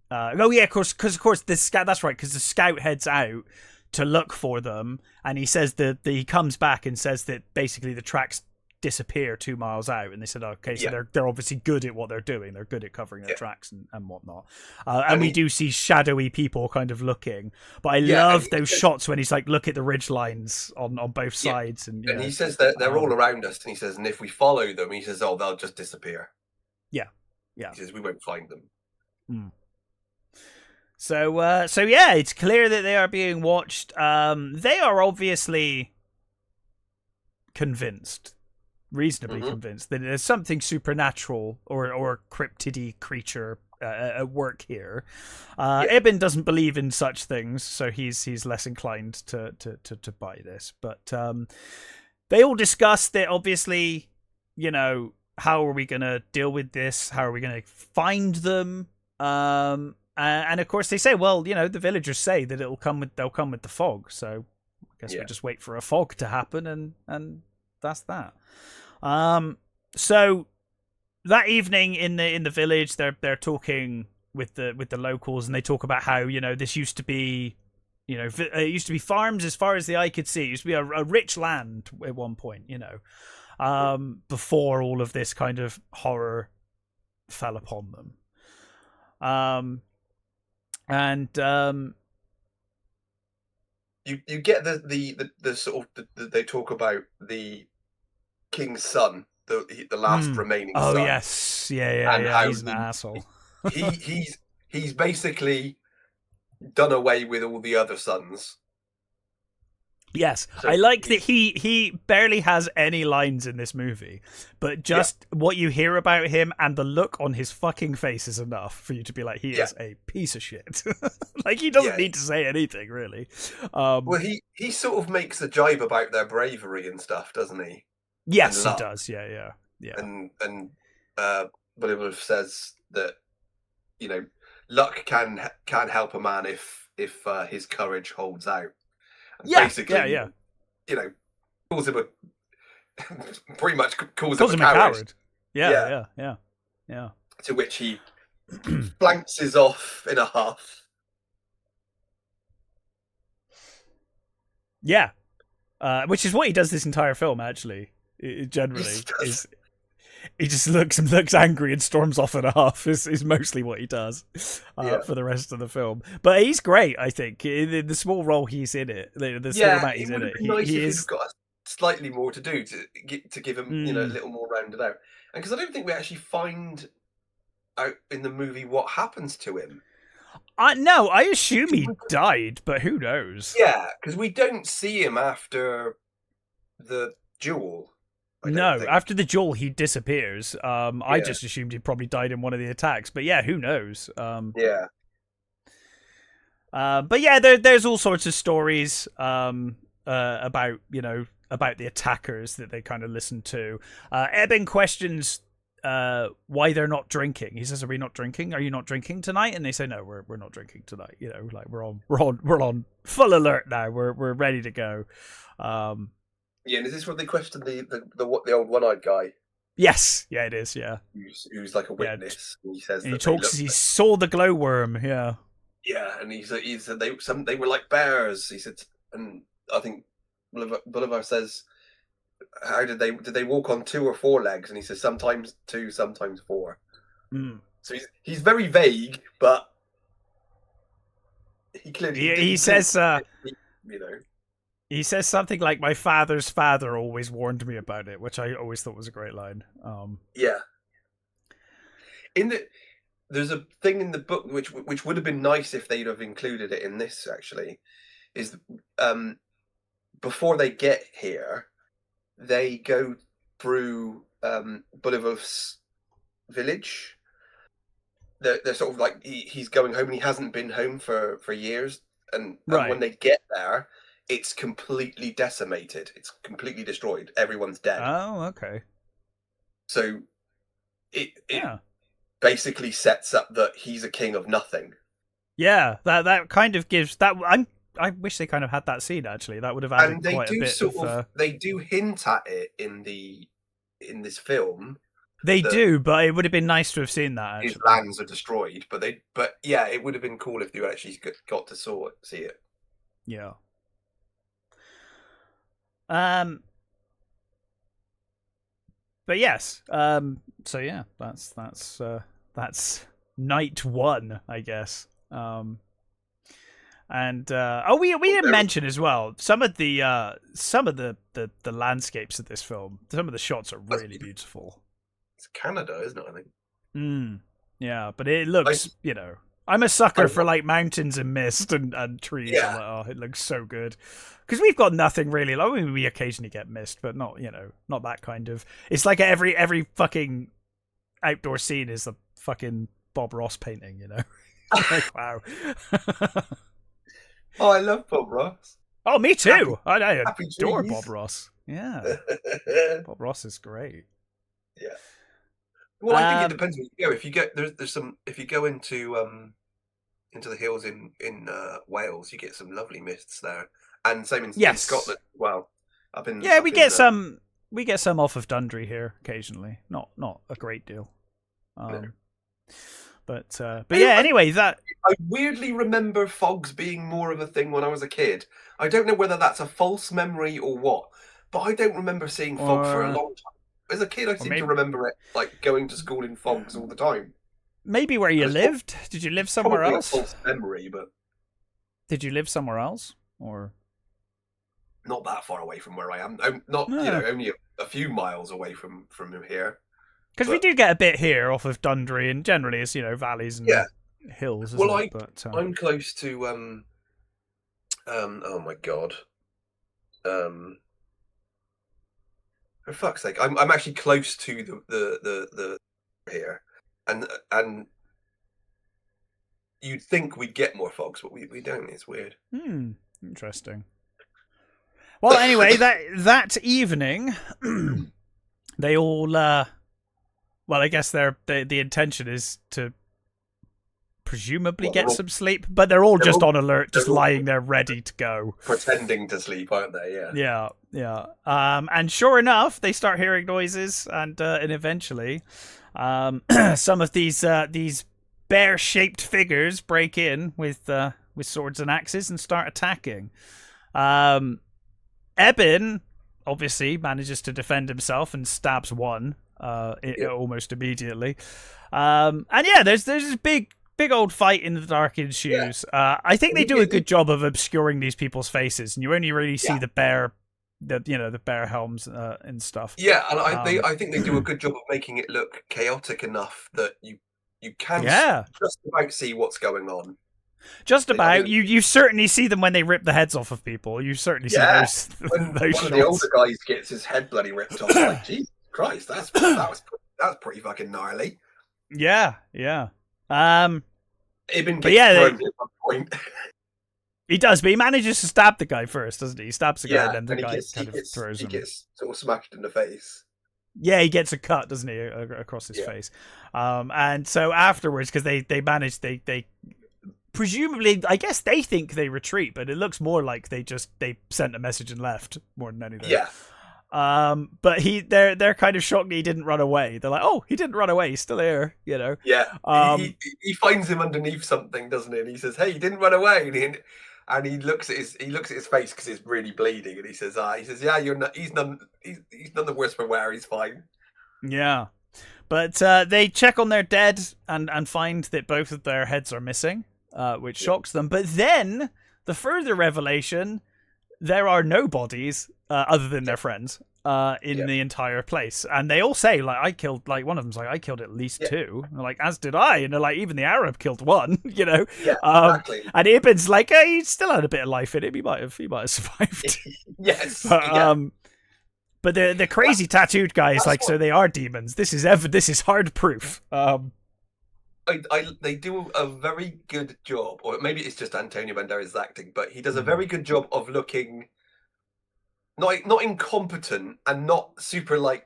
Of course, because of course the scout. That's right, because the scout heads out to look for them, and he says that he comes back and says that basically the tracks disappear 2 miles out, and they said, okay, so they're obviously good at what they're doing. They're good at covering their tracks and whatnot. And we do see shadowy people kind of looking, but I love those shots when he's like, look at the ridge lines on both sides, and he says that they're all around us, and he says, and if we follow them, he says, they'll just disappear. Yeah. He says we won't find them. So yeah, it's clear that they are being watched. They are obviously convinced. Reasonably convinced that there's something supernatural or cryptidy creature at work here. Ibn doesn't believe in such things, so he's less inclined to buy this. But they all discuss that, obviously, how are we going to deal with this? How are we going to find them? And of course they say, well, the villagers say that they'll come with the fog. So I guess we just wait for a fog to happen, and that's that. So that evening in the village, they're talking with the locals, and they talk about how this used to be, it used to be farms as far as the eye could see. It used to be a rich land at one point, before all of this kind of horror fell upon them. You get the sort of they talk about the king's son, the last remaining son. Oh yes, yeah. He's an asshole. he's basically done away with all the other sons. Yes, so I like that he barely has any lines in this movie, but just what you hear about him and the look on his fucking face is enough for you to be like, he is a piece of shit. Like, he doesn't need to say anything, really. Well, he sort of makes a jibe about their bravery and stuff, doesn't he? Yes, he does. Yeah. And Bolívar says that luck can help a man if his courage holds out. And basically, calls him pretty much calls him a coward. Yeah. To which he flances off in a huff. Yeah, which is what he does this entire film. Actually, generally, he just looks angry and storms off at a half. Is mostly what he does for the rest of the film. But he's great, I think. In the small role he's in it, the small amount he's in it, he is. Got slightly more to do to give him a little more rounded out, and because I don't think we actually find out in the movie what happens to him. No, I assume he died, but who knows? Yeah, because we don't see him after the duel. No, after the duel, he disappears. I just assumed he probably died in one of the attacks, but yeah, who knows? Yeah. But yeah, there's all sorts of stories about about the attackers that they kind of listen to. Eben questions why they're not drinking. He says, "Are we not drinking? Are you not drinking tonight?" And they say, "No, we're not drinking tonight. Like we're on full alert now. We're ready to go." Yeah, and is this when they question the old one-eyed guy? Yes, yeah, it is. Yeah, who's like a witness. Yeah. He says he talks. He saw the glowworm. Yeah. Yeah, and he said they were like bears. He said, and I think Bolivar says, "How did they walk on 2 or 4 legs?" And he says, "Sometimes 2, sometimes 4." So he's very vague, but he clearly he says He says something like, "My father's father always warned me about it," which I always thought was a great line. Yeah. There's a thing in the book which would have been nice if they'd have included it in this. Actually, is before they get here, they go through Bolivar's village. They're sort of like he's going home and he hasn't been home for years, and when they get there, it's completely decimated. It's completely destroyed. Everyone's dead. Oh, okay. So it basically sets up that he's a king of nothing. Yeah, that kind of gives that. I wish they kind of had that scene. Actually, that would have added quite a bit. They do hint at it in this film. They do, but it would have been nice to have seen that. Actually. His lands are destroyed, but yeah, it would have been cool if you actually got to see it. Yeah. But yes. So yeah, that's night 1, I guess. And we didn't mention as well some of the landscapes of this film. Some of the shots are really beautiful. It's Canada, isn't it? I think. Yeah, but it looks, I'm a sucker for like mountains and mist and trees. Yeah. I'm like, it looks so good. Because we've got nothing really. Like, we occasionally get mist, but not that kind of. It's like every fucking outdoor scene is a fucking Bob Ross painting. Like, wow. Oh, I love Bob Ross. Oh, me too. I adore Bob Ross. Yeah, Bob Ross is great. Yeah. Well, I think it depends where you go. If you go there's some. If you go into the hills in Wales, you get some lovely mists there, and same in Scotland. Well, we get some off of Dundry here occasionally. Not a great deal. No. But yeah. Anyway, I weirdly remember fogs being more of a thing when I was a kid. I don't know whether that's a false memory or what, but I don't remember seeing fog for a long time. As a kid, I seem to remember it like going to school in fogs all the time. Maybe where you lived? Did you live somewhere else? A false memory, but did you live somewhere else, or not that far away from where I am? Not only a few miles away from here. Because we do get a bit here off of Dundry, and generally it's valleys and hills. I'm close to oh my god. For fuck's sake, I'm actually close to the here, and you'd think we'd get more fogs, but we don't. It's weird. Interesting. Well, anyway, that evening, they all. Well, I guess the intention is to presumably get some sleep, but they're all just on alert, just lying there ready to go, pretending to sleep, aren't they? Yeah. And sure enough, they start hearing noises, and eventually, some of these bear-shaped figures break in with swords and axes and start attacking. Eben obviously manages to defend himself and stabs one almost immediately. And yeah, there's this big old fight in the dark ensues. I think they do a good job of obscuring these people's faces, and you only really see the bear helms and stuff. Yeah, and I think they do a good job of making it look chaotic enough that you can just about see what's going on. Just about. You certainly see them when they rip the heads off of people. You certainly see those. When those one of the older guys gets his head bloody ripped off, like, Jesus Christ, that's pretty fucking gnarly. Yeah. Ibn gets thrown at one point. He does, but he manages to stab the guy first, doesn't he? He stabs the guy, and then the guy throws him. He gets sort of smashed in the face. Yeah, he gets a cut, doesn't he, across his face? And so afterwards, because they presumably, I guess they think they retreat, but it looks more like they sent a message and left more than anything. Yeah. But they're kind of shocked he didn't run away. They're like, oh, he didn't run away. He's still here, you know. Yeah. He finds him underneath something, doesn't he? And he says, "Hey, he didn't run away." And he looks at his face because it's really bleeding, and he says, "Yeah, he's none the worse for wear. He's fine." Yeah. But they check on their dead and find that both of their heads are missing, which shocks them. But then the further revelation, there are no bodies other than their friends in the entire place, and they all say one of them's like, I killed at least two. And they're like, as did I, and they're like, even the Arab killed one, you know. Exactly. And Ibn's like, hey, he still had a bit of life in him. He might have survived. Yes. But the crazy tattooed guy is like, so they are demons. This is hard proof. They do a very good job, or maybe it's just Antonio Banderas' acting, but he does a very good job of looking not incompetent and not super like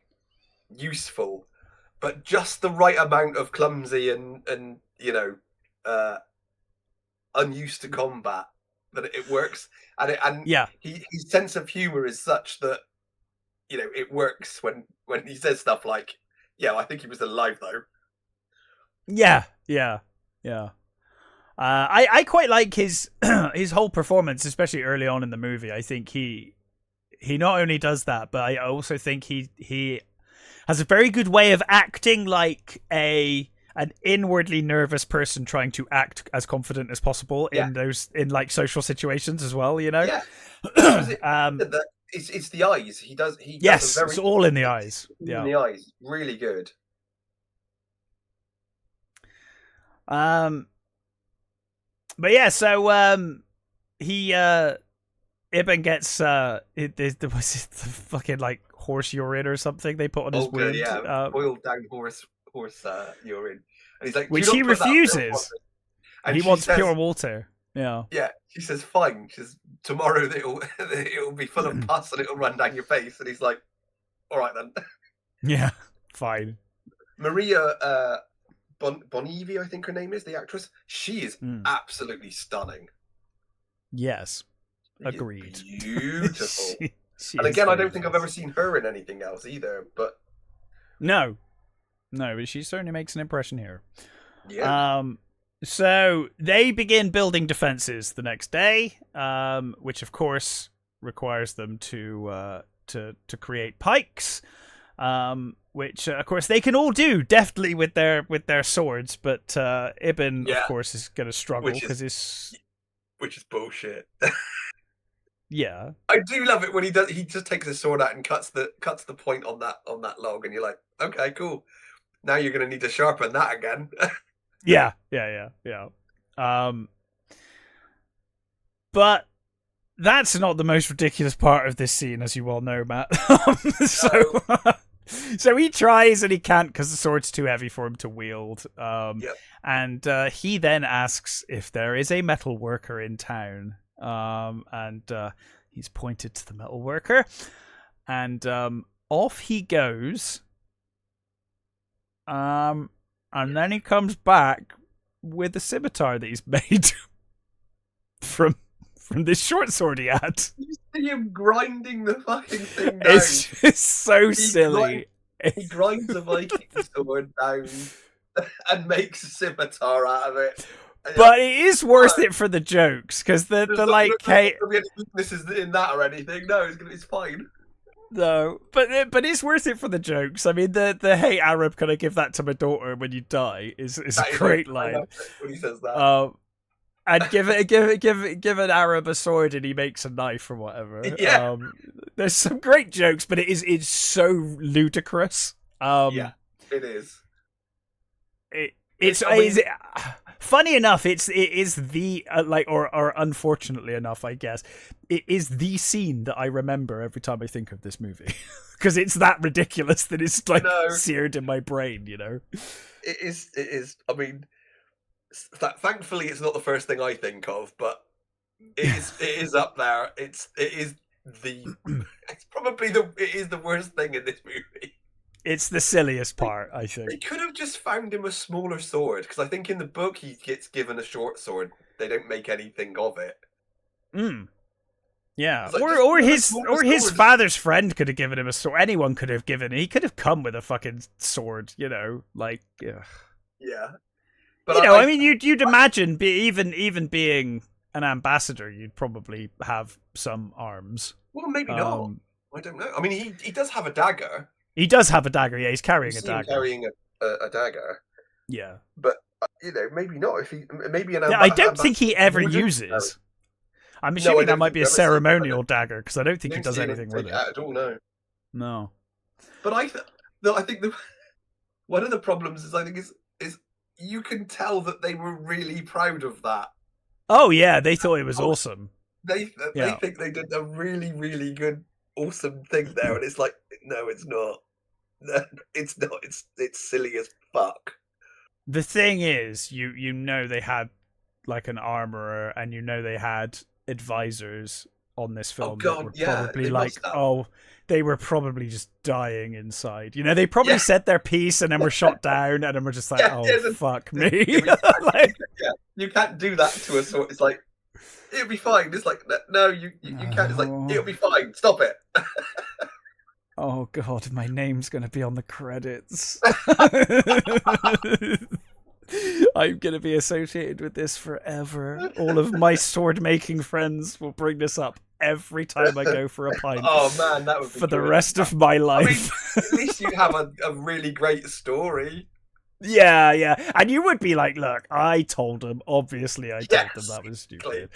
useful, but just the right amount of clumsy and you know unused to combat that it works, and his sense of humor is such that you know it works when he says stuff like, "Yeah, I think he was alive though." Yeah. I quite like his his whole performance, especially early on in the movie. I think he not only does that, but I also think he has a very good way of acting like an inwardly nervous person trying to act as confident as possible in like social situations as well. You know. Yeah. It's the eyes. He does. It's all in the eyes. In the eyes, really good. But yeah, so he Ibn gets the fucking like horse urine or something they put on his wound. Yeah, boiled down horse urine, and he's like, which he refuses. And he wants pure water. Yeah. Yeah, she says, "Fine." She says, "Tomorrow it'll be full of pus and it'll run down your face." And he's like, "All right then." Yeah, fine. Maria Bonivi, I think her name is, the actress. She is absolutely stunning. Yes, agreed. Beautiful. And again, I don't think I've ever seen her in anything else either. But no, but she certainly makes an impression here. Yeah. So they begin building defenses the next day, which of course requires them to create pikes. Which of course they can all do deftly with their swords, but Ibn of course is going to struggle because which is bullshit. Yeah, I do love it when he does. He just takes his sword out and cuts the point on that log, and you're like, okay, cool. Now you're going to need to sharpen that again. Yeah. But that's not the most ridiculous part of this scene, as you well know, Matt. So he tries and he can't because the sword's too heavy for him to wield. And he then asks if there is a metal worker in town. And he's pointed to the metal worker. And off he goes. And then he comes back with the scimitar that he's made from this short sword he had. You see him grinding the fucking thing down. It's just so silly. He grinds a Viking sword down and makes a scimitar out of it. But it is worth it for the jokes, because the like, hey, any weaknesses in that or anything. No, it's fine. No, but it's worth it for the jokes. I mean, the "Hey Arab, can I give that to my daughter when you die?" is a great line when he says that. And give an Arab a sword and he makes a knife or whatever. Yeah. There's some great jokes, but it's so ludicrous. Yeah, it is. It's funny enough. It is the or unfortunately enough, I guess, it is the scene that I remember every time I think of this movie, because it's that ridiculous that it's like seared in my brain. You know, it is. It is. I mean, thankfully, it's not the first thing I think of, but it is up there. It's probably the worst thing in this movie. It's the silliest part, I think. They could have just found him a smaller sword, because I think in the book he gets given a short sword. They don't make anything of it. Yeah, like, or his father's friend could have given him a sword. Anyone could have given. He could have come with a fucking sword, you know, like yeah. But I mean, you'd imagine even being an ambassador, you'd probably have some arms. Well, maybe not. I don't know. I mean, he does have a dagger. He does have a dagger. Yeah, he's carrying a dagger. Carrying a dagger. Yeah, but maybe not. If he maybe I don't think he ever uses. I'm assuming that might be a ceremonial dagger, because I don't think he does anything with it at all. No. But I think one of the problems is you can tell that they were really proud of that. Oh yeah, they thought it was awesome. They think they did a really, really good, awesome thing there, and it's like, no, it's not. No, it's not. It's silly as fuck. The thing is, you know they had like an armorer, and you know they had advisors on this film that were probably like, they were probably just dying inside. You know, they probably said their piece and then were shot down, and then were just like, fuck me. You can't do that to a sword. It's like, it'll be fine. It's like, no, you can't. It's like, it'll be fine. Stop it. Oh god, my name's gonna be on the credits. I'm gonna be associated with this forever. All of my sword making friends will bring this up every time I go for a pint. Oh man, that would be for the rest of my life. I mean, at least you have a really great story. Yeah, and you would be like, look, I told them. Obviously, I told them that was stupid.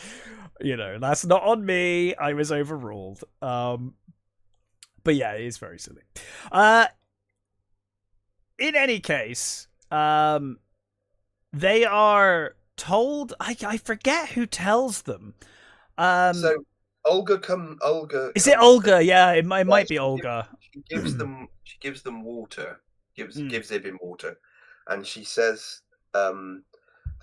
You know, that's not on me. I was overruled. But yeah, it is very silly. In any case, they are told. I forget who tells them. So Olga. Is it Olga? Yeah, it might be Olga. She gives them water. Gives Ibn water, and she says, the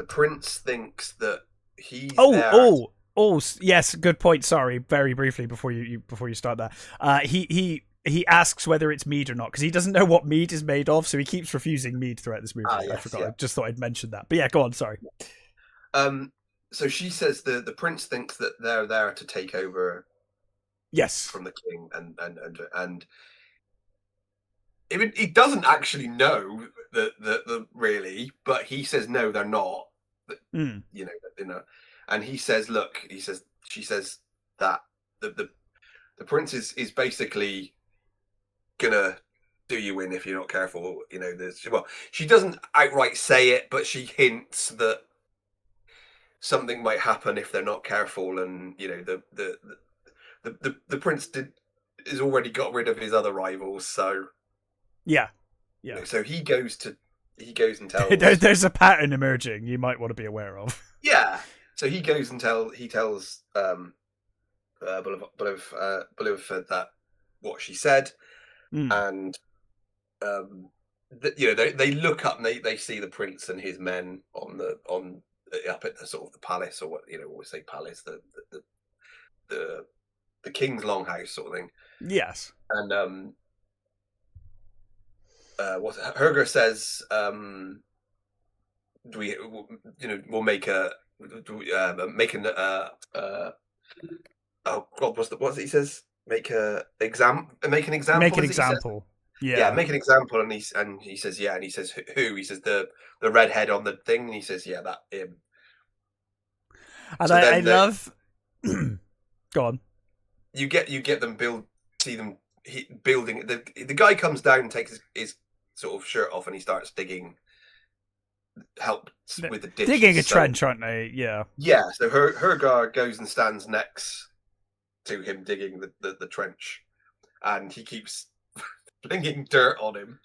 prince thinks that he's there. Oh, yes, good point. Sorry, very briefly before you start that. He asks whether it's mead or not, because he doesn't know what mead is made of, so he keeps refusing mead throughout this movie. I forgot. I just thought I'd mention that. But yeah, go on. Sorry. So she says the prince thinks that they're there to take over. Yes. From the king, and he doesn't actually know that really, but he says no, they're not. You know. And he says, look, she says that the prince is basically gonna do you in if you're not careful. You know, she doesn't outright say it, but she hints that something might happen if they're not careful. And you know, the prince is already got rid of his other rivals, so yeah. You know, so he goes and tells. There's a pattern emerging you might want to be aware of. Yeah. So he goes and tells Bulov that what she said, and you know, they look up and they see the prince and his men up at the sort of the palace, or what, you know, always say palace, the king's longhouse sort of thing. Yes. And what Herger says, we'll make a. Oh God, what does he says? Make an example. Make an example. Yeah, make an example. And he says, yeah, and he says, who? He says the redhead on the thing, and he says, yeah, that him. And so I love. Go on. You get them building. The guy comes down and takes his sort of shirt off and he starts digging. Help with the ditch. Digging a trench, aren't they? Yeah. Yeah. So Hergar goes and stands next to him digging the trench, and he keeps flinging dirt on him.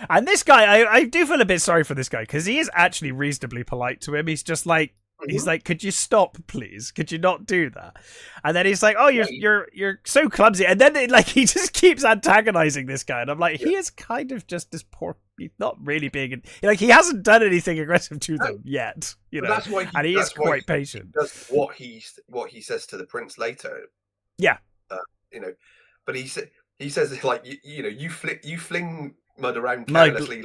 And this guy, I do feel a bit sorry for this guy because he is actually reasonably polite to him. He's just like, he's like, could you stop, please? Could you not do that? And then he's like, oh, you're so clumsy. And then he just keeps antagonizing this guy. And I'm like, he is kind of just this poor. He's not really being he hasn't done anything aggressive to them yet, That's why he is quite patient. He does what he says to the prince later. Yeah, but he says like you fling mud around carelessly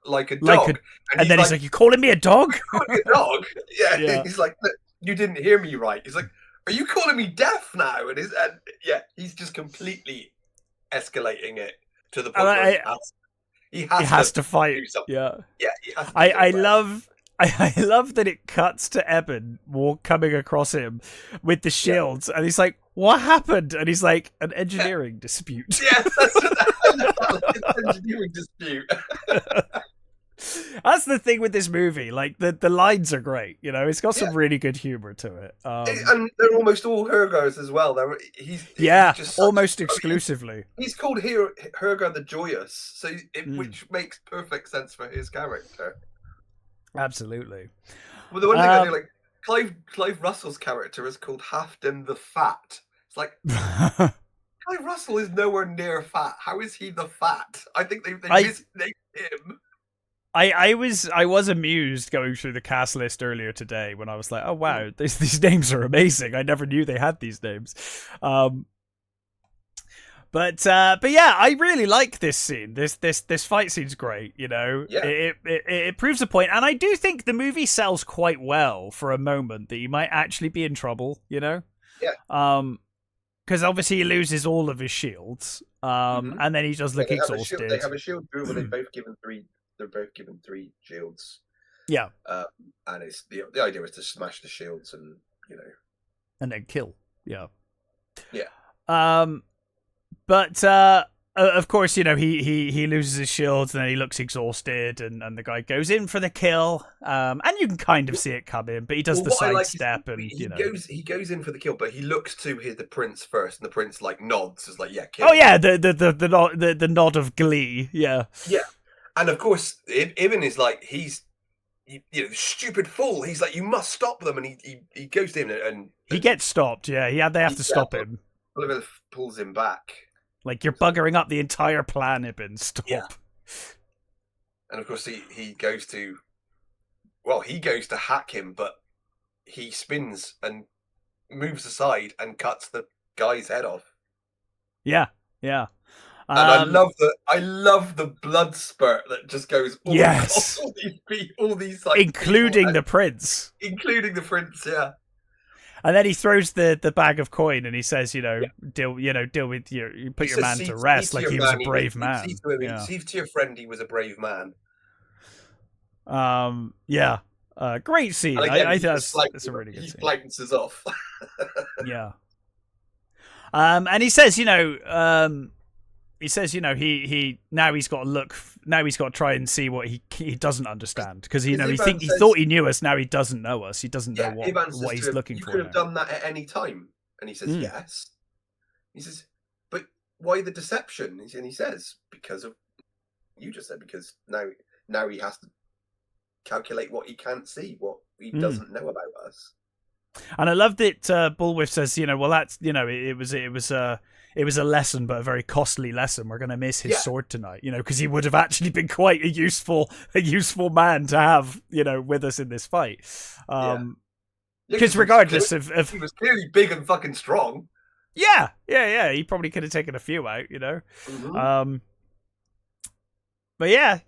like a dog, and then he's like, "You calling me a dog? You calling me a dog?" Yeah. He's like, "You didn't hear me right." He's like, "Are you calling me deaf now?" And he's just completely escalating it to the point where he has to fight. Yeah, he has to I love that it cuts to Eben coming across him with the shields, and he's like, "What happened?" And he's like, "An engineering dispute." Yeah, that's an engineering dispute. That's the thing with this movie. Like the lines are great. It's got some really good humor to it. And they're almost all Hergars as well. He's just almost exclusively. He's called Hergar the Joyous, which makes perfect sense for his character. Absolutely. Well, the one thing I do, like Clive Russell's character is called Halfdan the Fat. It's like Clive Russell is nowhere near fat. How is he the fat? I think they misnamed him. I was amused going through the cast list earlier today when I was like, oh wow, these names are amazing. I never knew they had these names. But yeah, I really like this scene. This fight scene's great. It proves a point, and I do think the movie sells quite well for a moment that he might actually be in trouble. Yeah. Because obviously he loses all of his shields, and then he's just looking exhausted. They have a shield drill where they're both given three shields. Yeah. And it's the idea is to smash the shields and and then kill. Yeah. Yeah. But of course, he loses his shields and then he looks exhausted, and the guy goes in for the kill. And you can kind of see it coming, but he does the sidestep, and he goes in for the kill, but he looks to the prince first, and the prince nods, is like, yeah, kill. Oh yeah, the nod of glee, yeah. Yeah, and of course, Ibn is like, he's stupid fool. He's like, you must stop them, and he goes to him and he gets stopped. Yeah, they have to stop him. Oliver pulls him back. Like, you're buggering up the entire plan, Ibn. Stop. Yeah. And of course, he goes to hack him, but he spins and moves aside and cuts the guy's head off. Yeah. And I love the blood spurt that just goes all these including the prince. Including the prince, yeah. And then he throws the bag of coin and he says, deal with you put your man to rest, like he was a brave man. See to your friend he was a brave man. Yeah. Great scene. I think that's a really good scene. He flounces off. Yeah. And he says, he now he's got to look. Now he's got to try and see what he doesn't understand, because he thought he knew us. Now he doesn't know us. He doesn't know what he's looking for. You could have done that at any time, and he says yes. He says, but why the deception? And he says, because of you just said, because now he has to calculate what he can't see, what he doesn't know about us. And I love that Bullwhip says, well, that's it was a lesson, but a very costly lesson. We're going to miss his sword tonight, because he would have actually been quite a useful man to have, with us in this fight. Because regardless of he was clearly big and fucking strong. Yeah. He probably could have taken a few out, Mm-hmm. But yeah,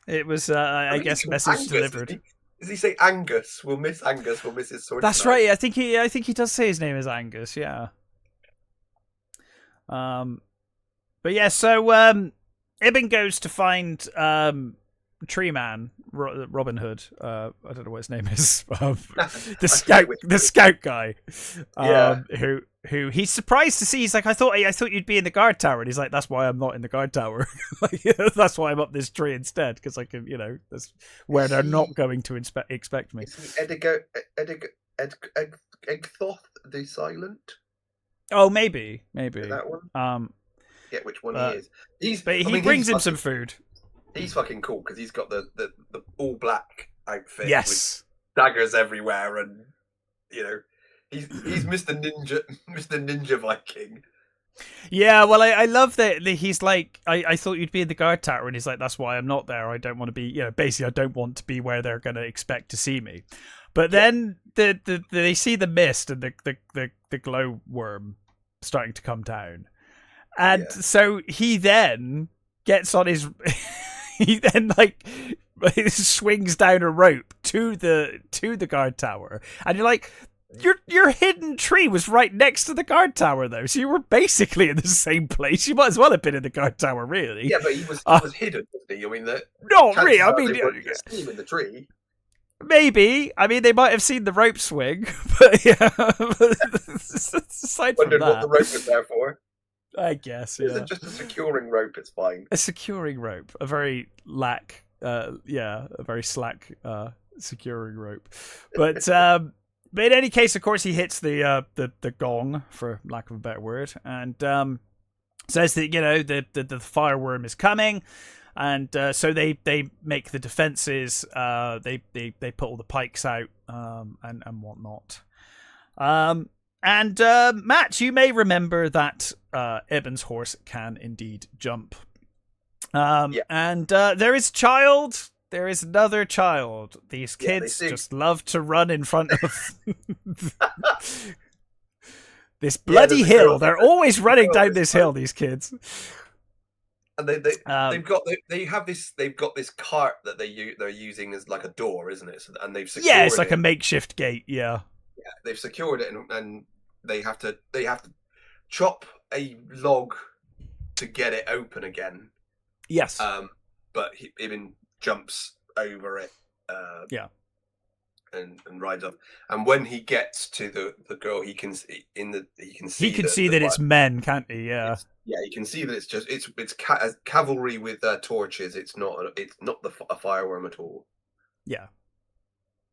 it was, I guess, message delivered. Does he say Angus? We'll miss Angus. We'll miss his sword. That's tonight. Right. I think he does say his name is Angus. Yeah. But yeah, so Ibn goes to find tree man, Robin Hood. I don't know what his name is. The scout guy. Who he's surprised to see. He's like, I thought you'd be in the guard tower, and he's like, that's why I'm not in the guard tower. That's why I'm up this tree instead, because I can, that's where they're not going to expect me. Edgar Egthoth the Silent. Oh, maybe that one. Get which one he is. He brings him some food. He's fucking cool because he's got the all black outfit. Yes, with daggers everywhere, and he's Mr. Ninja Viking. Yeah, well, I love that he's like, I thought you'd be in the guard tower, and he's like, that's why I'm not there. I don't want to be, basically, I don't want to be where they're going to expect to see me. But then they see the mist and the glow worm starting to come down, and so he then gets on his, he then like swings down a rope to the guard tower, and you're like, your hidden tree was right next to the guard tower, though, so you were basically in the same place. You might as well have been in the guard tower, really. Yeah, but he was hidden, wasn't he? I mean, not really. I mean, steam in the tree. Maybe. I mean, they might have seen the rope swing, but yeah. Aside from that, what the rope was there for. I guess, yeah. Is it just a securing rope? It's fine. A securing rope, a very a very slack securing rope. But in any case, of course, he hits the gong, for lack of a better word, and says that the fireworm is coming. And so they make the defenses. They put all the pikes out and whatnot. And Matt, you may remember that Eben's horse can indeed jump. And there is a child. There is another child. These kids just love to run in front of this bloody hill. They're always running down this hill. These kids. And they've got this cart that they're using as like a door, isn't it? So, and they've secured it. Yeah, it's like a makeshift gate. Yeah, they've secured it, and they have to chop a log to get it open again. Yes. But Ibn jumps over it. And rides up. And when he gets to the girl, he can see that it's men, can't he? Yeah. You can see that it's cavalry with torches. It's not a fireworm at all. Yeah,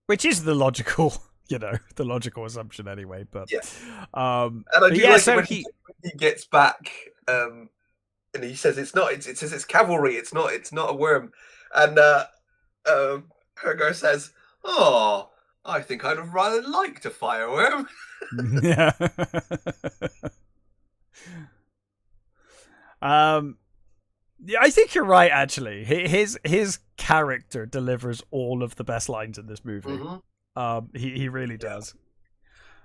which is the logical, the logical assumption anyway. But and I do like when he gets back, and he says it says it's cavalry. It's not a worm, and Hergar says, "Oh, I think I'd have rather liked a fireworm." Yeah. Yeah, I think you're right. Actually, his character delivers all of the best lines in this movie. Mm-hmm. He really does.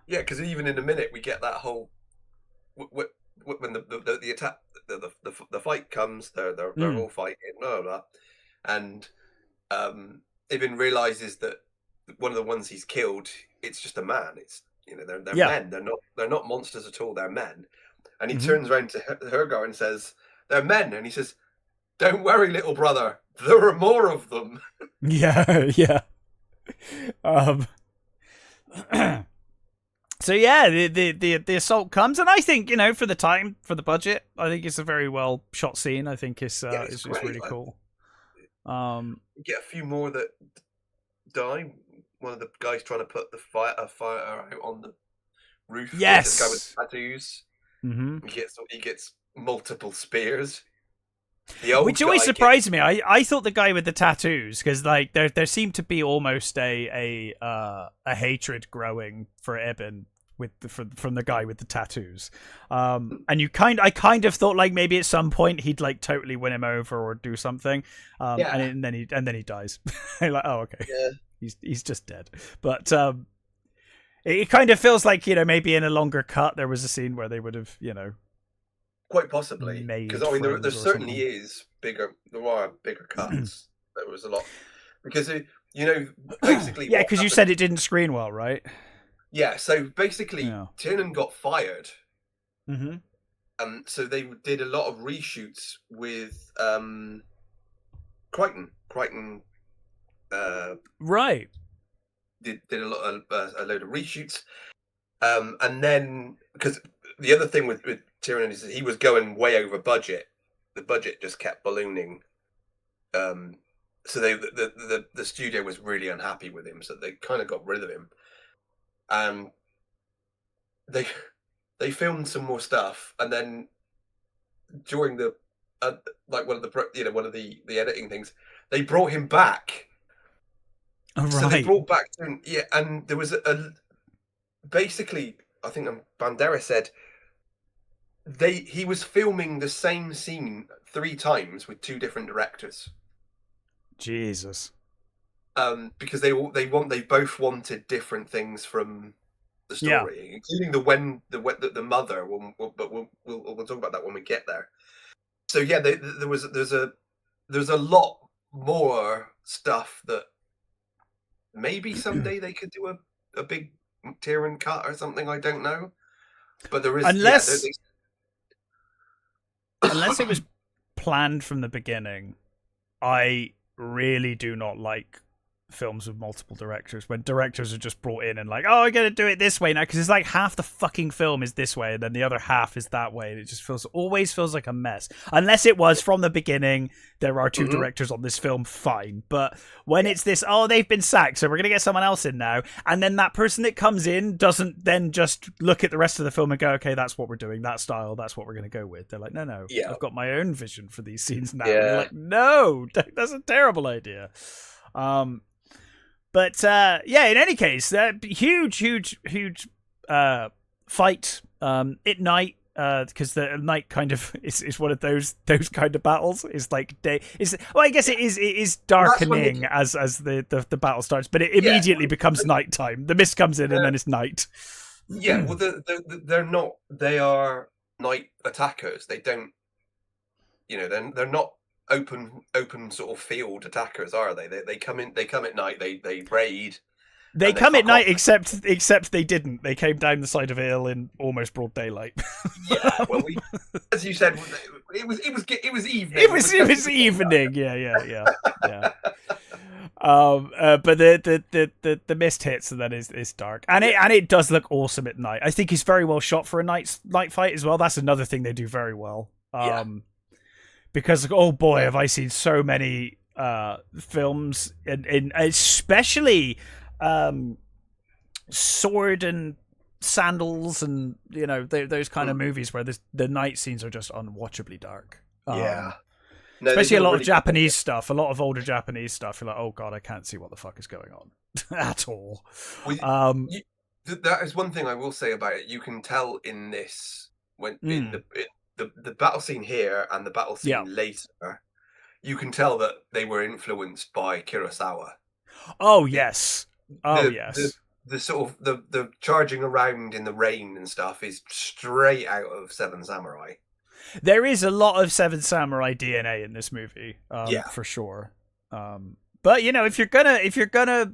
Yeah, because even in a minute we get that whole when the attack, the fight comes. They're all fighting, blah, blah, blah. And Ibn realizes that one of the ones he's killed, it's just a man. It's they're men. They're not monsters at all. They're men. And he turns around to Hergar and says, "They're men." And he says, "Don't worry, little brother. There are more of them." Yeah. So yeah, the assault comes, and I think for the time, for the budget, I think it's a very well shot scene. I think it's really cool. You get a few more that die. One of the guys trying to put a fire out on the roof. Yes. This guy with tattoos. Mm-hmm. He gets multiple spears. Which always surprised me. I thought the guy with the tattoos, because like there seemed to be almost a hatred growing for Ibn from the guy with the tattoos, and I kind of thought like maybe at some point he'd like totally win him over or do something, and then he dies. Like, oh, okay, he's just dead. But it kind of feels like maybe in a longer cut there was a scene where they would have quite possibly, because I mean there certainly is bigger. There are bigger cuts. There was a lot because basically because you said it didn't screen well, right? Yeah, so basically Tiernan got fired, and so they did a lot of reshoots with Crichton. Right. Did a load of reshoots, and then because the other thing with Tiernan is that he was going way over budget. The budget just kept ballooning. So the studio was really unhappy with him, so they kind of got rid of him. They filmed some more stuff, and then during the like one of the editing things, they brought him back. Right. So they brought back him, and there was basically, I think Banderas said he was filming the same scene 3 times with 2 different directors. Jesus. Because they both wanted different things from the story, including the mother. But we'll talk about that when we get there. So yeah, there's a lot more stuff that maybe someday they could do a big Tiernan cut or something. I don't know, but there is unless it was planned from the beginning. I really do not like films with multiple directors when directors are just brought in and like, oh, I'm gonna do it this way now, because it's like half the fucking film is this way and then the other half is that way, and it just always feels like a mess. Unless it was from the beginning, there are 2 directors on this film, fine. But when it's this, oh, they've been sacked, so we're gonna get someone else in now, and then that person that comes in doesn't then just look at the rest of the film and go, okay, that's what we're doing, that style, that's what we're gonna go with. They're like, no, I've got my own vision for these scenes now. And you're like, no, that's a terrible idea. But in any case, huge fight at night, because the night kind of is one of those kind of battles. It's like day. I guess it is darkening as the battle starts, but it immediately becomes nighttime. The mist comes in and then it's night. Yeah, well, they're not. They are night attackers. They don't. They're not open sort of field attackers, are they? They come at night, they raid. They come at night, except they didn't. They came down the side of a hill in almost broad daylight. Yeah, well, as you said, it was evening. It was evening. Yeah. But the mist hits and then it's dark, and it does look awesome at night. I think it's very well shot for a night fight as well. That's another thing they do very well. Because, oh boy, have I seen so many films, in especially sword and sandals and, those kind of movies where the night scenes are just unwatchably dark. Especially a lot of Japanese stuff, a lot of older Japanese stuff. You're like, oh god, I can't see what the fuck is going on at all. That is one thing I will say about it. You can tell in this, when in the battle scene here and the battle scene later, you can tell that they were influenced by Kurosawa. Oh yes. Yes. The sort of the charging around in the rain and stuff is straight out of Seven Samurai. There is a lot of Seven Samurai DNA in this movie, for sure. But if you're gonna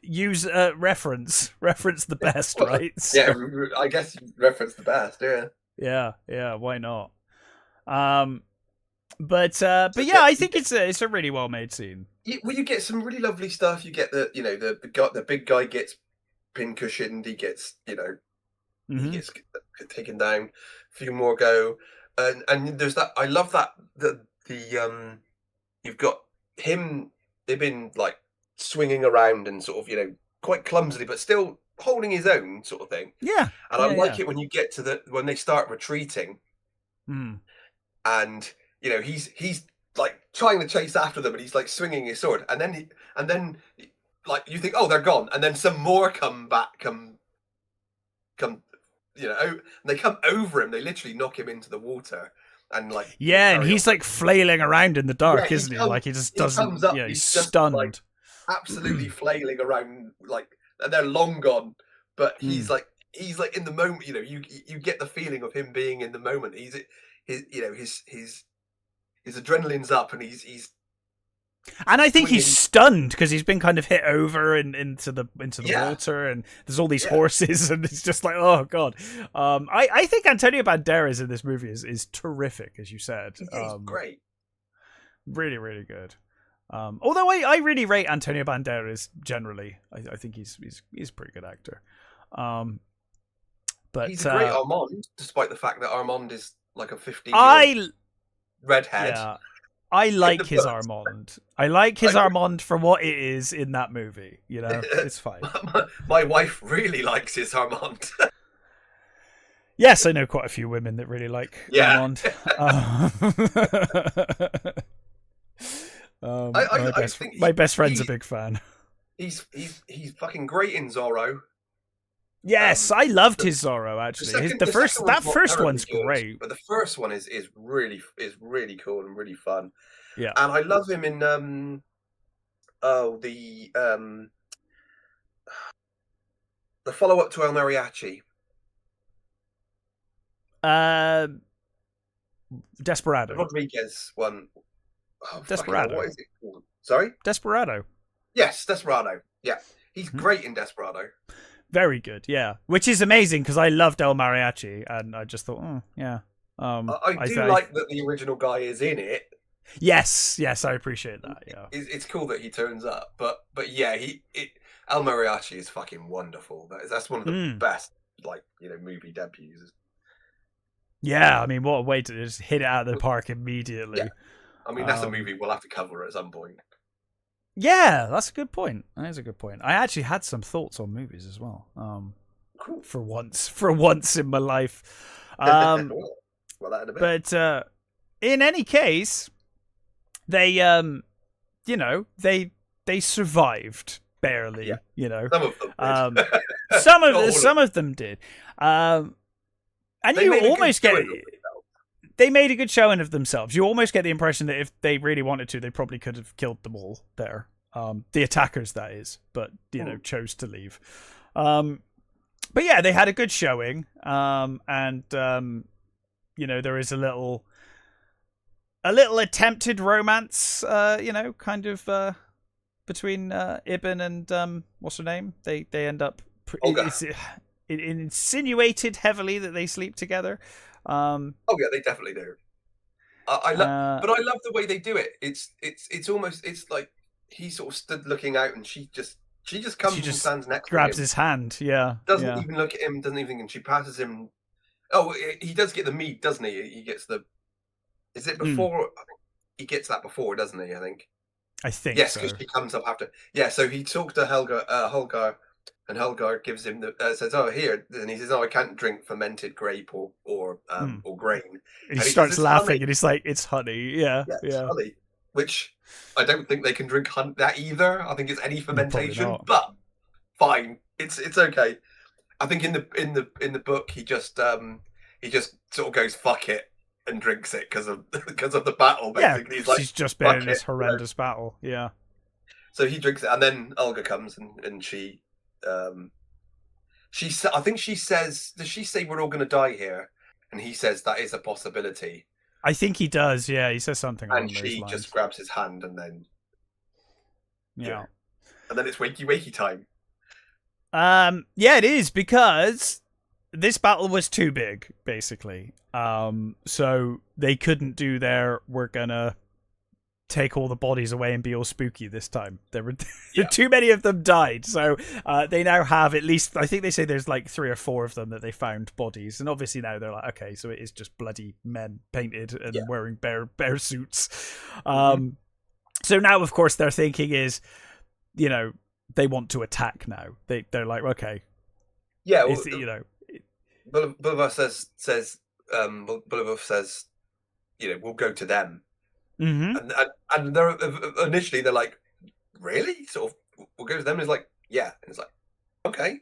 use reference the best, right? Yeah, I guess reference the best. Yeah, why not? But yeah, I think it's a really well made scene. You get some really lovely stuff. You get the big guy gets pincushioned. He gets he gets taken down. A few more go, and there's that. I love that you've got him. They've been like swinging around and sort of quite clumsily, but still holding his own sort of thing. Yeah. And I like it when you get to when they start retreating. And he's like trying to chase after them, and he's like swinging his sword, and then like you think, oh, they're gone, and then some more come and they come over him. They literally knock him into the water, and like and he's like flailing around in the dark, isn't he? Like he just doesn't. He's stunned, like, absolutely flailing around, like, and they're long gone. But he's like in the moment. You get the feeling of him being in the moment. His adrenaline's up, and he's. And I think he's stunned because he's been kind of hit over and into the water, and there's all these horses, and it's just like, oh god. I think Antonio Banderas in this movie is terrific, as you said. He's great, really, really good. Although I really rate Antonio Banderas generally. I think he's a pretty good actor. But he's a great Armand, despite the fact that Armand is like a 15-year-old redhead. Yeah, I like his Armand. I like his Armand for what it is in that movie. You know, it's fine. My wife really likes his Armand. Yes, I know quite a few women that really like Armand. My best friend's a big fan. He's fucking great in Zorro. Yes, I loved his Zorro actually. That first one's great, but the first one is really cool and really fun. Yeah, and I love him in the follow up to El Mariachi. Desperado. Rodriguez one. Oh, Desperado. What is it called? Sorry? Desperado. Yes, Desperado. Yeah. He's great in Desperado. Very good, yeah. Which is amazing because I loved El Mariachi and I just thought, yeah. I do like that the original guy is in it. Yes, I appreciate that, yeah. It's cool that he turns up, but yeah, El Mariachi is fucking wonderful. That's one of the best, movie debuts. Yeah, I mean, what a way to just hit it out of the park immediately. Yeah. I mean, that's a movie we'll have to cover at some point. Yeah, that's a good point. That is a good point. I actually had some thoughts on movies as well. Cool. For once in my life. But in any case, they they survived barely. Yeah. You know, some of them did. some of them did. And you almost get it. They made a good showing of themselves. You almost get the impression that if they really wanted to, they probably could have killed them all there. The attackers, that is, but chose to leave. But yeah, they had a good showing. And there is a little attempted romance. Between Ibn and what's her name? They end up. It insinuated heavily that they sleep together. Yeah, they definitely do. But I love the way they do it. It's almost like he sort of stood looking out, and she just comes and stands next to him. Grabs his hand. Yeah, doesn't even look at him. Doesn't even, and she passes him. Oh, he does get the mead, doesn't he? He gets the. Is it before? I think he gets that before, doesn't he? I think. Yes, because she comes up after. Yeah, so he talks to Holger. And Helgar gives him says, "Oh, here," and he says, "Oh, I can't drink fermented grape or grain." And he starts laughing, and he's like, "It's honey, yeah. It's honey." Which I don't think they can drink that either. I think it's any fermentation, but fine, it's okay. I think in the book he just sort of goes fuck it and drinks it because of the battle. Basically, he's just been in this horrendous battle. Yeah. So he drinks it, and then Olga comes and she. I think she says, does she say we're all going to die here? And he says that is a possibility. I think he does. Yeah, he says something along those lines. And she just grabs his hand, and then yeah, and then it's wakey time. Yeah, it is, because this battle was too big, basically. So they couldn't do we're gonna take all the bodies away and be all spooky this time. There were too many of them died, so they now have at least, I think they say there's like 3 or 4 of them that they found bodies, and obviously now they're like, okay, so it is just bloody men painted and wearing bear suits. So now of course their thinking is, they want to attack now. They're like, okay, Bulova says we'll go to them. Mm-hmm. And they're initially they're like, really? Sort of, we'll go to them. And it's like, yeah. And it's like, okay,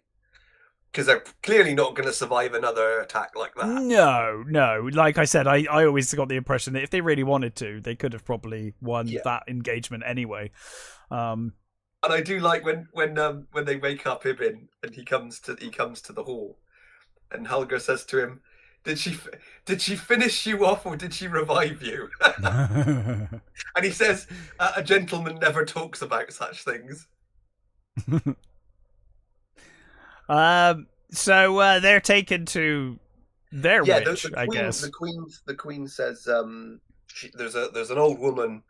because they're clearly not going to survive another attack like that. No. Like I said, I always got the impression that if they really wanted to, they could have probably won that engagement anyway. And I do like when they wake up Ibn and he comes to the hall, and Helga says to him, Did she finish you off, or did she revive you? And he says, a gentleman never talks about such things. So they're taken to their witch, I guess. The queen says, there's an old woman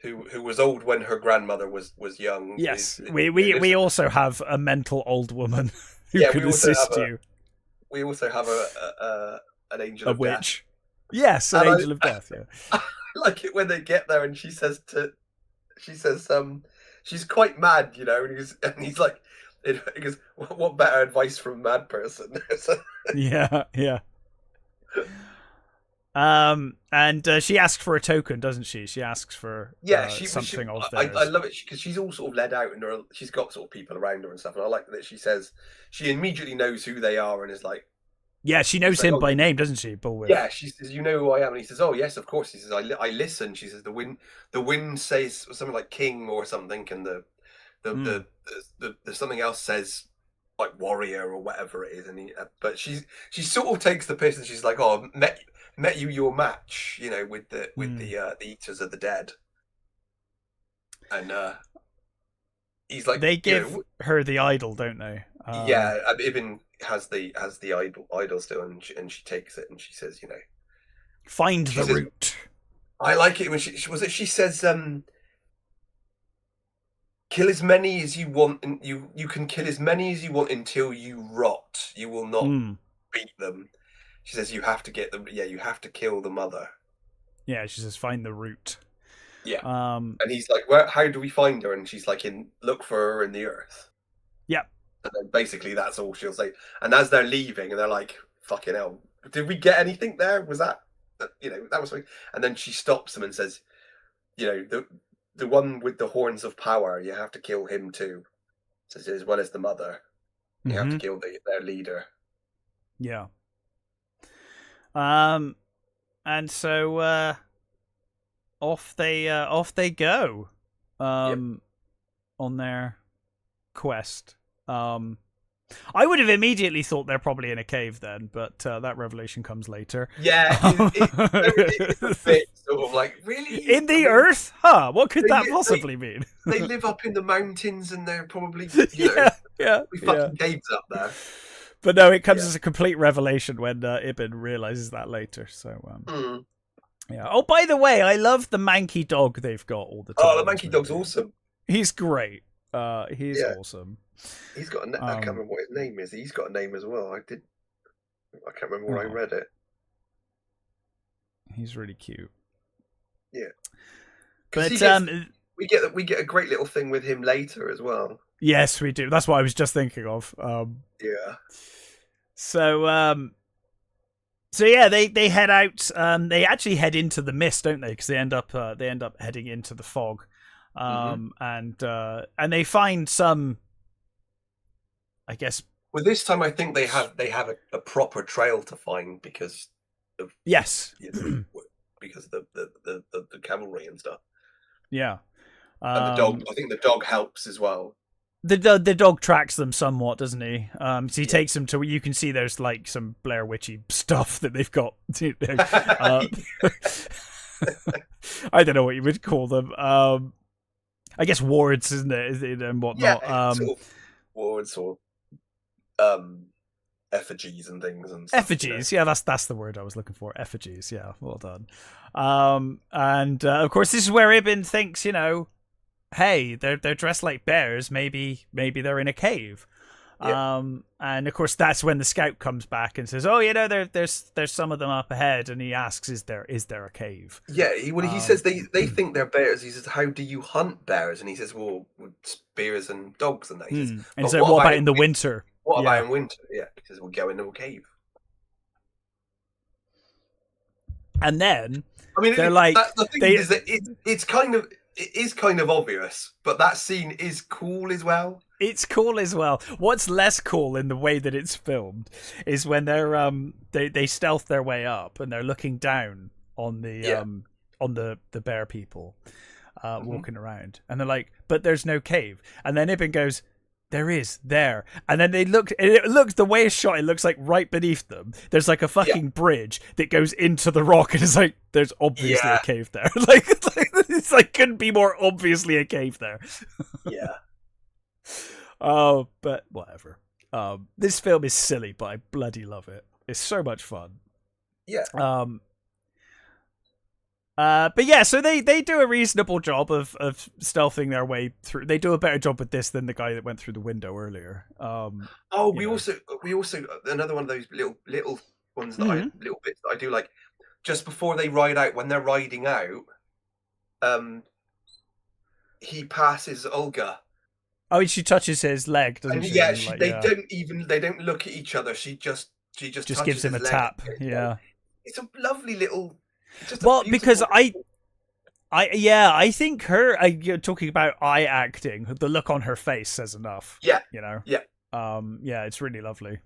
who was old when her grandmother was young. Yes, we also have a mental old woman who could assist you. We also have an angel of witch. Death. Yes, an angel of death. Yeah. I like it when they get there and she says she's quite mad, you know, and he's like, he goes, what better advice from a mad person? Yeah. And she asks for a token, doesn't she? She asks for something of theirs. I love it because she's all sort of led out, and she's got sort of people around her and stuff. And I like that she says she immediately knows who they are and is like, yeah, she knows him by name, doesn't she? Bullwhip. Yeah, she says, "You know who I am," and he says, "Oh yes, of course." He says, "I listen." She says, "The wind says something like king or something, and the something else says like warrior or whatever it is." And but she sort of takes the piss and she's like, "Oh, met you your match, you know, with the Eaters of the Dead," and he's like, they give her the idol, don't they? Yeah, Ibn has the idol still, and she takes it and she says, you know, find the root. I like it when she says, kill as many as you want, and you can kill as many as you want until you rot. You will not beat them. She says you have to get them. Yeah, you have to kill the mother. Yeah, she says find the root. Yeah. And he's like, "Where? How do we find her?" And she's like, look for her in the earth." Yep. And then basically that's all she'll say. And as they're leaving, and they're like, "Fucking hell, did we get anything there? Was that, you know, that was something?" And then she stops them and says, "You know, the one with the horns of power, you have to kill him too. Says as well as the mother, you have to kill their leader." Yeah. And so off they go on their quest. I would have immediately thought they're probably in a cave then, but that revelation comes later. Yeah, it's a bit sort of like, really? In the earth? Huh, what could that possibly mean? They live up in the mountains and they're probably, you know, fucking caves up there. But no, it comes as a complete revelation when Ibn realizes that later. So, yeah. Oh, by the way, I love the manky dog they've got all the time. Oh, the manky dog's awesome. He's great. He's awesome. He's got a I can't remember what his name is. He's got a name as well. I can't remember where I read it. He's really cute. Yeah. But we get a great little thing with him later as well. Yes, we do. That's what I was just thinking of. Yeah. So yeah, they head out. They actually head into the mist, don't they? Because they end up heading into the fog. And they find some, I guess. Well, this time I think they have a proper trail to find because of yes, because of the cavalry and stuff. Yeah, and the dog. I think the dog helps as well. The dog tracks them somewhat, doesn't he? So he takes them to where you can see there's like some Blair Witchy stuff that they've got. I don't know what you would call them. I guess wards, isn't it, and whatnot? Yeah, sort of wards or effigies and things. And stuff, effigies, yeah, that's the word I was looking for. Effigies, yeah, well done. And of course, this is where Ibn thinks, you know, hey, they're dressed like bears. Maybe they're in a cave. Yeah. And of course, that's when the scout comes back and says, "Oh, you know, there's some of them up ahead." And he asks, "Is there a cave?" Yeah. He says they think they're bears. He says, "How do you hunt bears?" And he says, "Well, with spears and dogs." And that. He says, and so what about in the winter? What about in winter? Yeah, because we'll go into a cave. And then I mean, they're like, the thing is that it is kind of obvious, but that scene is cool as well. It's cool as well. What's less cool in the way that it's filmed is when they're they stealth their way up and they're looking down on the bear people walking around, and they're like, "But there's no cave." And then Ibn goes, "There is there." And then it looks the way it's shot, it looks like right beneath them there's like a fucking bridge that goes into the rock, and it's like there's obviously a cave there. like it's like couldn't be more obviously a cave there. Yeah. Oh, but whatever. This film is silly, but I bloody love it. It's so much fun. Yeah. But yeah, so they do a reasonable job of stealthing their way through. They do a better job with this than the guy that went through the window earlier. We also another one of those little ones that little bits that I do like just before they ride out, when they're riding out. He passes Olga. Oh, and she touches his leg, doesn't she? Yeah, they don't look at each other. She just gives him a tap. Yeah, it's a lovely little. Because I think you're talking about eye acting. The look on her face says enough. Yeah, yeah, it's really lovely.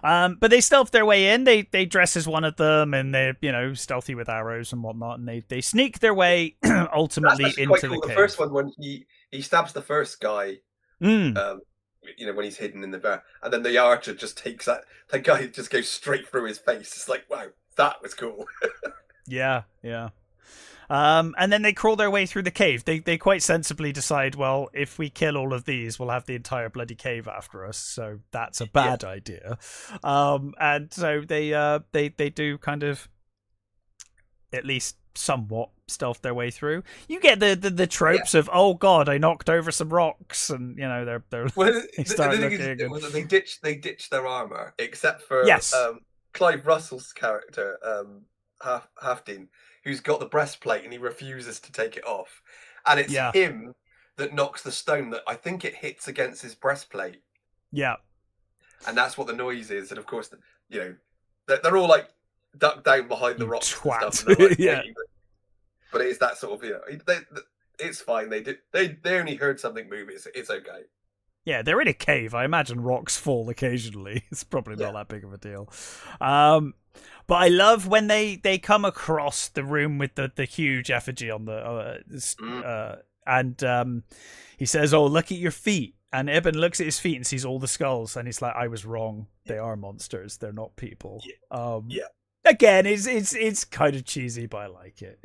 But they stealth their way in. They dress as one of them, and they're stealthy with arrows and whatnot, and they sneak their way ultimately into the cave. The first one, when he stabs the first guy, when he's hidden in the bear, and then the archer just takes that guy just goes straight through his face. It's like, wow, that was cool. Yeah. And then they crawl their way through the cave. They quite sensibly decide, well, if we kill all of these, we'll have the entire bloody cave after us. So that's a bad idea. And so they do kind of at least somewhat stealth their way through. You get the tropes of, oh god, I knocked over some rocks, and they're they start looking. They ditch their armor, except for Clive Russell's character, Halfdene, who's got the breastplate and he refuses to take it off, and it's him that knocks the stone that I think it hits against his breastplate. Yeah, and that's what the noise is. And of course, they're all like ducked down behind the rocks and stuff. And like, but it's that sort of it's fine. They only heard something move. It's okay. Yeah, they're in a cave. I imagine rocks fall occasionally. It's probably not that big of a deal. But I love when they come across the room with the huge effigy on the and he says, "Oh, look at your feet." And Ibn looks at his feet and sees all the skulls, and he's like, "I was wrong. They are monsters. They're not people." Again, it's kind of cheesy, but I like it.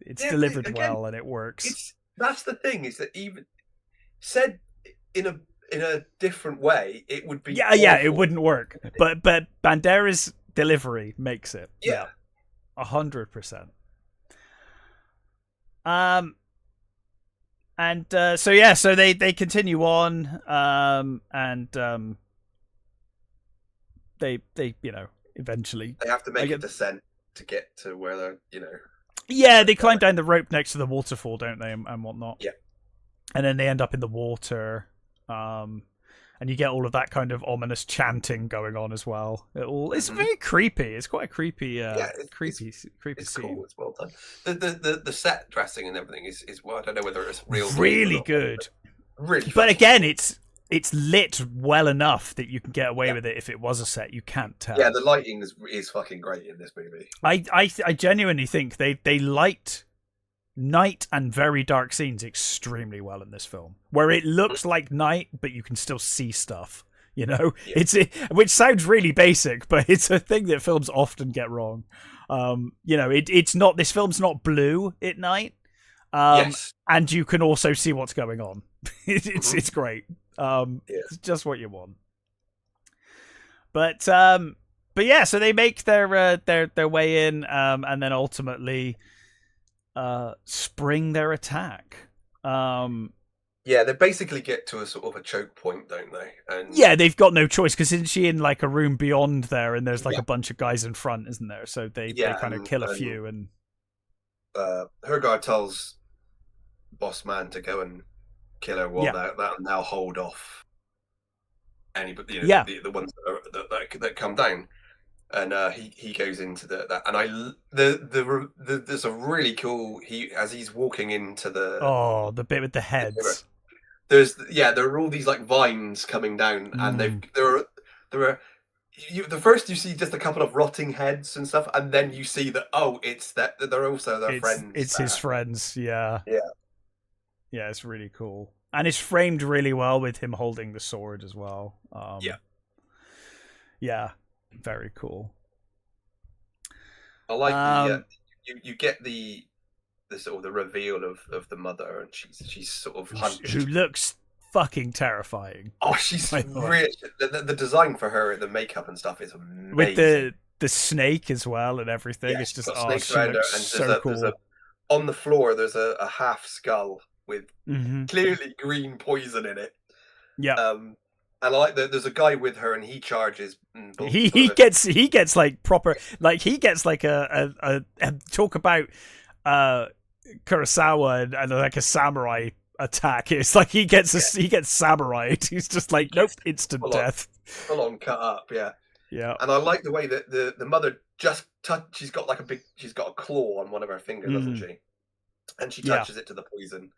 It's delivered well and it works. That's the thing, is that even said in a different way, it would be it wouldn't work. But Bandera's delivery makes it. 100%. So they continue on, and they eventually they have to make a descent to get to where they're they climb down the rope next to the waterfall, don't they, and whatnot. And then they end up in the water, and you get all of that kind of ominous chanting going on as well. It's very creepy. It's quite a creepy creepy scene. Cool. It's well done. The set dressing and everything is well, I don't know whether it's real. Really good. Really, but again, it's lit well enough that you can get away with it. If it was a set, you can't tell. Yeah, the lighting is fucking great in this movie. I genuinely think they light night and very dark scenes extremely well in this film, where it looks like night but you can still see stuff. Which sounds really basic, but it's a thing that films often get wrong. It's not, this film's not blue at night, and you can also see what's going on. It's great. It's just what you want. But so they make their way in, and then ultimately spring their attack. They basically get to a sort of a choke point, don't they? And they've got no choice, because isn't she in like a room beyond there, and there's like a bunch of guys in front, isn't there? So they kind of kill a few, and Hergard tells Boss Man to go and kill her while that now hold off anybody, the ones that come down. And he goes into that, and there's a really cool, as he's walking into the bit with the heads. There are all these like vines coming down, and there are the first you see just a couple of rotting heads and stuff, and then you see that it's that they're also their friends. It's his friends, yeah, it's really cool, and it's framed really well with him holding the sword as well. Very cool. I like you get the sort of the reveal of the mother, and she's sort of hunched, who looks fucking terrifying. Oh, she's really the design for her, the makeup and stuff is amazing. the snake as well and everything. Yes, it's just snakes she around her, looks and so cool. On the floor there's a half skull with mm-hmm. clearly green poison in it. Yeah. And I like that there's a guy with her and he charges. He gets like proper, like he gets like a talk about Kurosawa and like a samurai attack. It's like he gets samurai. He's just like, nope, instant death. Full on cut up, yeah. Yeah. And I like the way that the mother just she's got a claw on one of her fingers, doesn't she? And she touches it to the poison.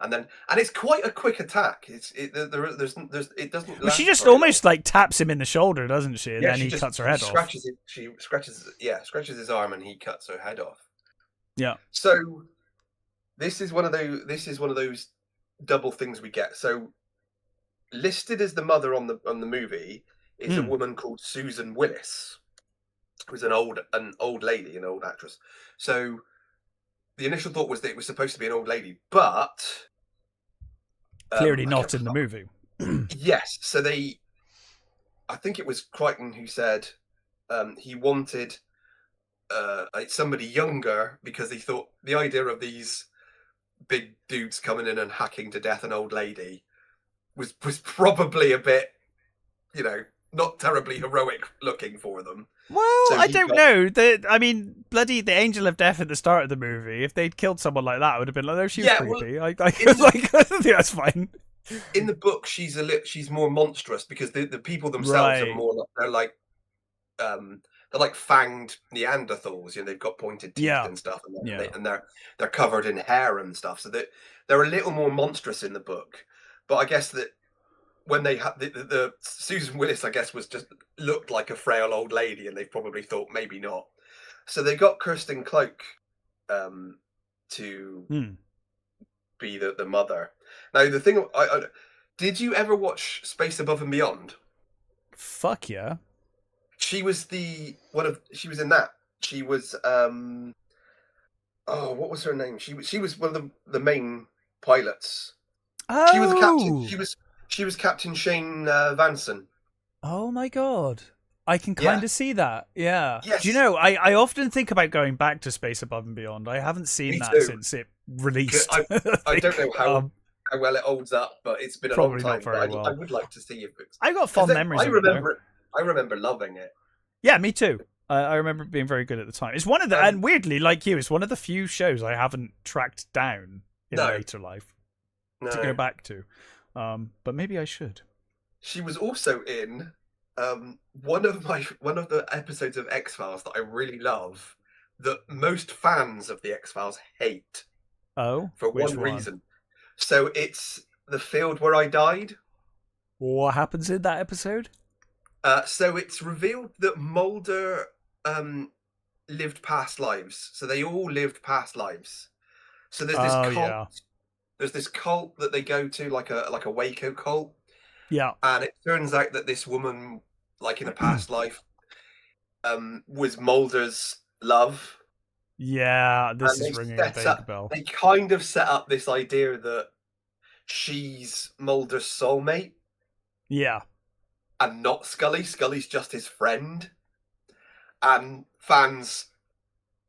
And it's quite a quick attack. It doesn't. Well, she just almost like taps him in the shoulder, doesn't she? And then he cuts her head off. She scratches his arm, and he cuts her head off. Yeah. So this is one of those double things we get. So listed as the mother on the movie is a woman called Susan Willis, who's an old lady, an old actress. So the initial thought was that it was supposed to be an old lady, but clearly not in the movie. Yes. So I think it was Crichton who said he wanted somebody younger because he thought the idea of these big dudes coming in and hacking to death an old lady was probably a bit, not terribly heroic looking for them. Well, so I don't know. I mean, bloody the Angel of Death at the start of the movie. If they'd killed someone like that, I would have been like, "No, she was creepy." Well, I think that's fine. In the book, she's more monstrous because the people themselves are more. They're like fanged Neanderthals. They've got pointed teeth and stuff, and they're covered in hair and stuff. So that they're a little more monstrous in the book. But I guess that when they had the Susan Willis, I guess, looked like a frail old lady, and they probably thought maybe not. So they got Kirsten Cloak to be the mother. Now the thing, did you ever watch Space Above and Beyond? Fuck yeah! She was she was in that. She was what was her name? She was one of the main pilots. Oh, she was the captain. She was Captain Shane Vanson. Oh my god. I can kind of see that. Yeah. Yes. Do you know, I often think about going back to Space Above and Beyond. I haven't seen that since it released. I don't know how well it holds up, but it's been a long time. Not very well. I would like to see it. I got fond memories of it. I remember loving it. Yeah, me too. I remember it being very good at the time. It's one of the, and weirdly, like you, it's one of the few shows I haven't tracked down in later life to go back to. But maybe I should. She was also in one of the episodes of X-Files that I really love, that most fans of the X-Files hate. Oh, for one reason. So it's The Field Where I Died. What happens in that episode? So it's revealed that Mulder lived past lives. So they all lived past lives. So there's this cult. Yeah. There's this cult that they go to, like a Waco cult. Yeah. And it turns out that this woman, like in a past life, was Mulder's love. Yeah, this is ringing a big bell. They kind of set up this idea that she's Mulder's soulmate. Yeah. And not Scully. Scully's just his friend. And fans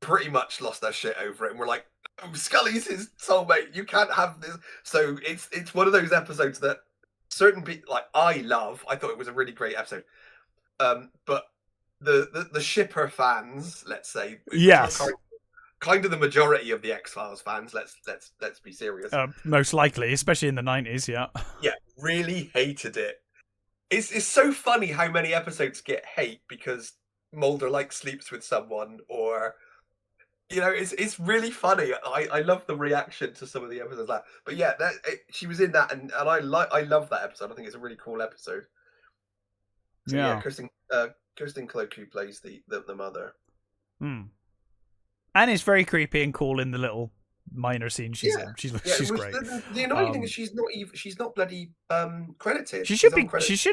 pretty much lost their shit over it and were like, oh, Scully's his soulmate. You can't have this. So it's one of those episodes that certain people, like, I love. I thought it was a really great episode. But the shipper fans, let's say, yes, kind of the majority of the X-Files fans. Let's be serious. Most likely, especially in the 90s. Yeah. Yeah, really hated it. It's so funny how many episodes get hate because Mulder sleeps with someone, or it's really funny. I love the reaction to some of the episodes. But yeah, she was in that, and I love that episode. I think it's a really cool episode. So, yeah, Kirsten Cloak, who plays the mother. And it's very creepy and cool in the little minor scene she's in. She's great. The annoying thing is she's not bloody credited. She should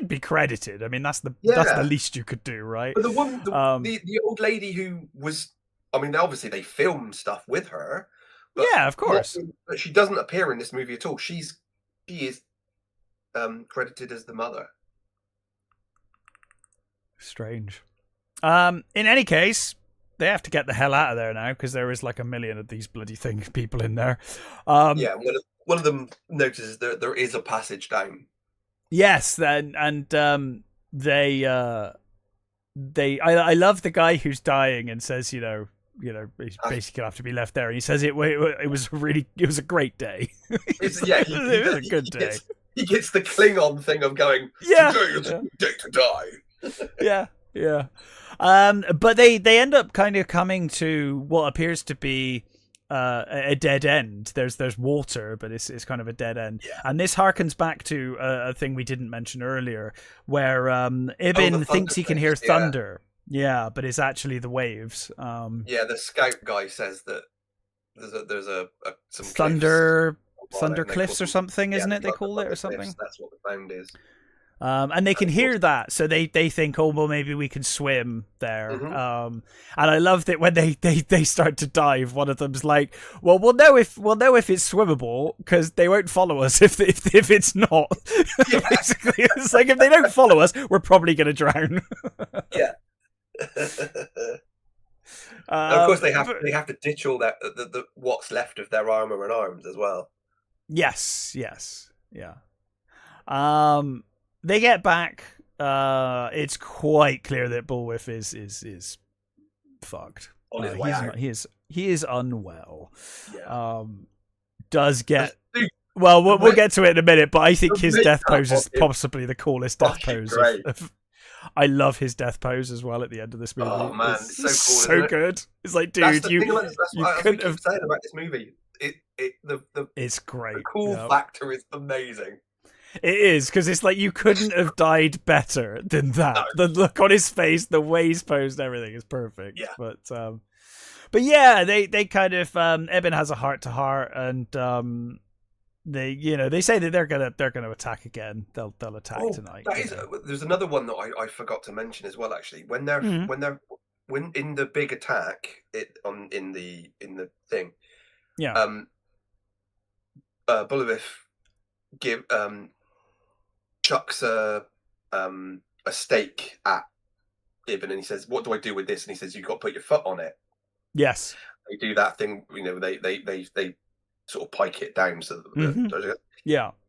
be credited. I mean, that's the least you could do, right? But the old lady who was, I mean, obviously they filmed stuff with her. But yeah, of course. But she doesn't appear in this movie at all. She is credited as the mother. Strange. In any case, they have to get the hell out of there now because there is like a million of these bloody people in there. Yeah, one of them notices there is a passage down. Yes, and they I love the guy who's dying and says, he's basically gonna have to be left there. And he says it was a great day. It was a good day. He gets the Klingon thing of going, today is a good day to die. Yeah. But they end up kind of coming to what appears to be a dead end. There's water, but it's kind of a dead end. Yeah. And this harkens back to a thing we didn't mention earlier, where Ibn thinks he can hear thunder. Yeah, but it's actually the waves. The scout guy says that there's some thunder cliffs or something, isn't it? They call it or something. Cliffs, that's what the sound is. And they can hear that, so they think, oh well, maybe we can swim there. And I love that when they start to dive, one of them's like, well, we'll know if it's swimmable because they won't follow us if it's not. Yeah. Basically, it's like if they don't follow us, we're probably going to drown. Yeah. Of course, they have to ditch all that the what's left of their armor and arms as well. Yes, yeah. They get back. It's quite clear that Bullwhip is fucked. On his way out. He is unwell. Yeah. Does get. Well, we'll get to it in a minute, but I think his death pose is possibly the coolest death pose. I love his death pose as well at the end of this movie. Oh man, it's so cool. So good. It's like, dude, you couldn't have said about this movie. It's great. The cool factor is amazing. It is, because it's like you couldn't have died better than that. No. The look on his face, the way he's posed, everything is perfect. Yeah. But yeah, they kind of Eben has a heart to heart, and they say that they're gonna attack again. They'll attack tonight. There's another one that I forgot to mention as well. Actually, when in the big attack, in the thing, Bullwhip chucks a stake at Ibn, and he says, "What do I do with this?" And he says, "You've got to put your foot on it." Yes, they do that thing. They sort of pike it down. So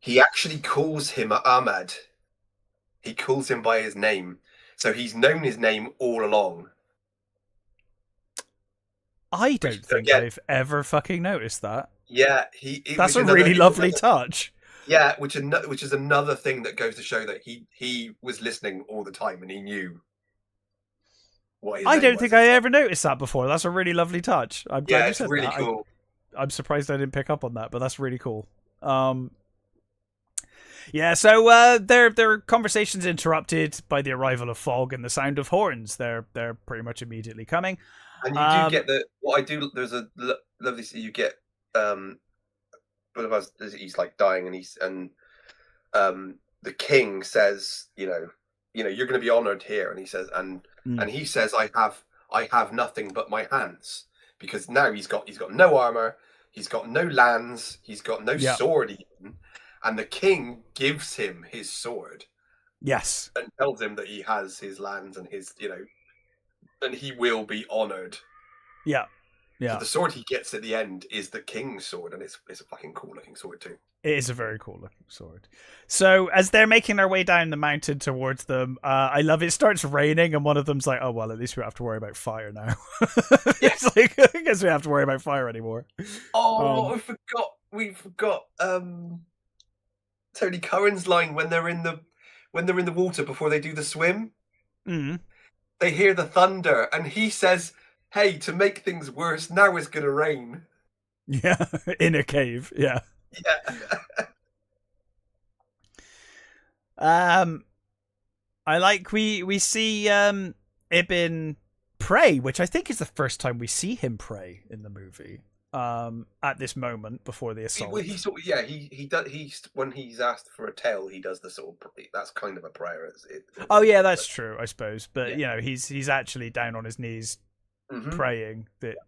he actually calls him Ahmad. He calls him by his name, so he's known his name all along. I don't think I've ever fucking noticed that. Yeah, that's a really lovely touch. Yeah, which is another thing that goes to show that he was listening all the time and he knew what his name was. I don't think I ever noticed that before. That's a really lovly touch. I'm glad you said really that. Cool. I'm surprised I didn't pick up on that, but that's really cool. Yeah, so their conversation's interrupted by the arrival of fog and the sound of horns. They're pretty much immediately coming. And you do get what I do. There's a lovely scene. You get he's like dying, and the king says, you're going to be honored here, and he says, and he says, I have nothing but my hands, because now he's got no armor, he's got no lands, he's got no sword even, and the king gives him his sword. Yes, and tells him that he has his lands and his and he will be honored. Yeah. So the sword he gets at the end is the king's sword, and it's a fucking cool looking sword too. It is a very cool looking sword. So as they're making their way down the mountain towards them, I love it. Starts raining, and one of them's like, "Oh well, at least we don't have to worry about fire now." It's like, I guess we don't have to worry about fire anymore. Oh, we forgot Tony Curran's line when they're in the water before they do the swim. Mm-hmm. They hear the thunder, and he says, "Hey, to make things worse, now it's going to rain." Yeah, in a cave. Yeah. I like we see Ibn pray, which I think is the first time we see him pray in the movie. At this moment before the assault, he does. When he's asked for a tale, he does the sort of. That's kind of a prayer. Oh yeah, that's true, I suppose. But he's actually down on his knees, praying that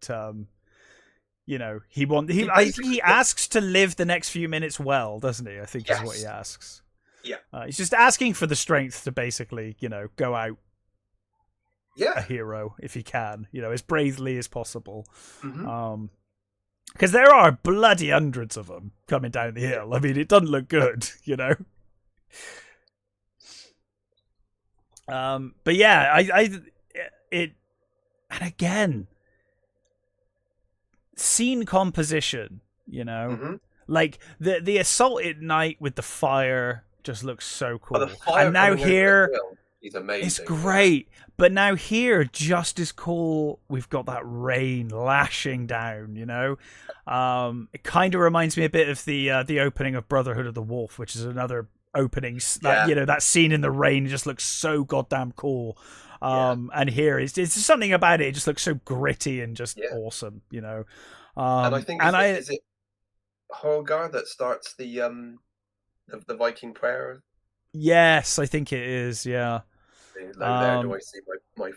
he asks to live the next few minutes well, doesn't he? I think is what he asks. Yeah, he's just asking for the strength to basically go out, a hero if he can, as bravely as possible. Mm-hmm. Because there are bloody hundreds of them coming down the hill. I mean, it doesn't look good, But yeah, and again, scene composition, like the assault at night with the fire just looks so cool. The fire, and now here, he's amazing. It's great. But now here, just as cool, we've got that rain lashing down, It kind of reminds me a bit of the opening of Brotherhood of the Wolf, which is another opening. That scene in the rain just looks so goddamn cool. And here, it's something about it. It just looks so gritty and just awesome, And I think, is it Holgar that starts the Viking prayer? Yes, I think it is, yeah. Low there do I see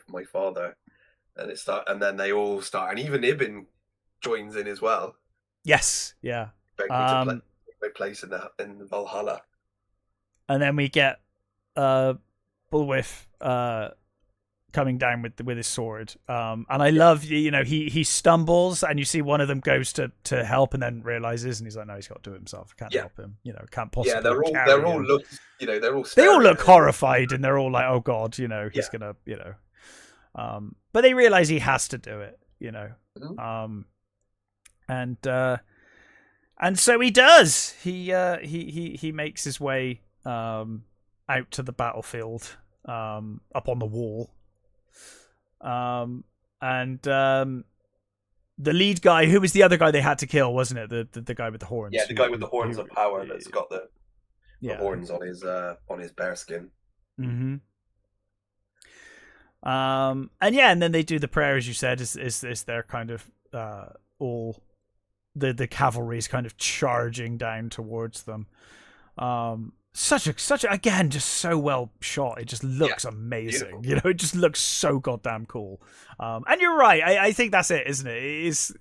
my father, and then they all start, and even Ibn joins in as well. Yes, yeah. My place in the Valhalla, and then we get Bulwif coming down with his sword, and I love he stumbles, and you see one of them goes to help, and then realizes, and he's like, no, he's got to do it himself. I can't help him. Can't possibly. Yeah, they're all look. They all look horrified, and they're all like, oh god, he's gonna, but they realize he has to do it, Mm-hmm. And so he does. He makes his way out to the battlefield, up on the wall. And the lead guy, who was the other guy they had to kill, wasn't it? The guy with the horns. Yeah, the guy with the horns of power that's got the horns on his bearskin. Mm-hmm. And then they do the prayer, as you said, is their kind of all the cavalry's kind of charging down towards them. Such a again, just so well shot. It just looks amazing. Beautiful. It just looks so goddamn cool. And you're right. I think that's it, isn't it?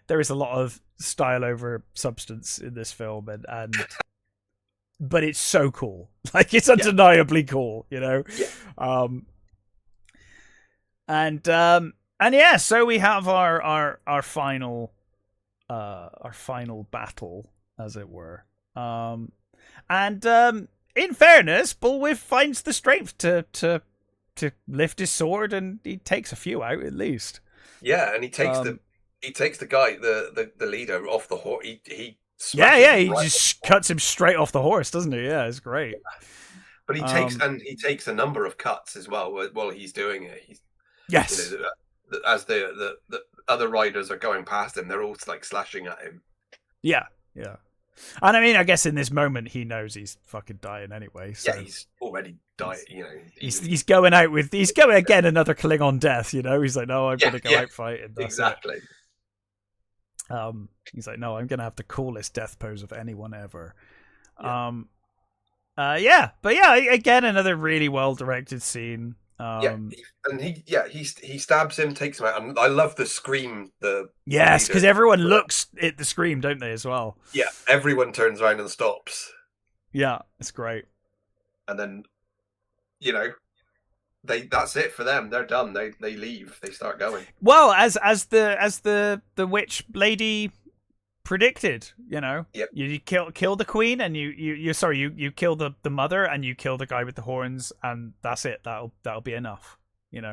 There is a lot of style over substance in this film, and but it's so cool. Like, it's undeniably cool. Yeah. So we have our final battle, as it were. And in fairness, Bulwif finds the strength to lift his sword, and he takes a few out at least. Yeah, and he takes the guy, the leader, off the horse. He just cuts him straight off the horse, doesn't he? Yeah, it's great. But he takes a number of cuts as well while he's doing it. Yes. As the other riders are going past him, they're all like slashing at him. Yeah, yeah. And I mean, I guess in this moment he knows he's fucking dying anyway. So. Yeah, he's already died. He's going out with again another Klingon death. He's like, no, I'm gonna go out fighting. Exactly. He's like, no, I'm gonna have the coolest death pose of anyone ever. Yeah. But again, another really well directed scene. He stabs him, takes him out, and I love the scream. Yes, because everyone looks at the scream, don't they, as well? Yeah, everyone turns around and stops. Yeah, it's great. And then, that's it for them. They're done. They leave. They start going. Well, as the witch lady predicted, Yep. you kill the queen, and you kill the mother, and you kill the guy with the horns, and that's it. That'll be enough. Yeah.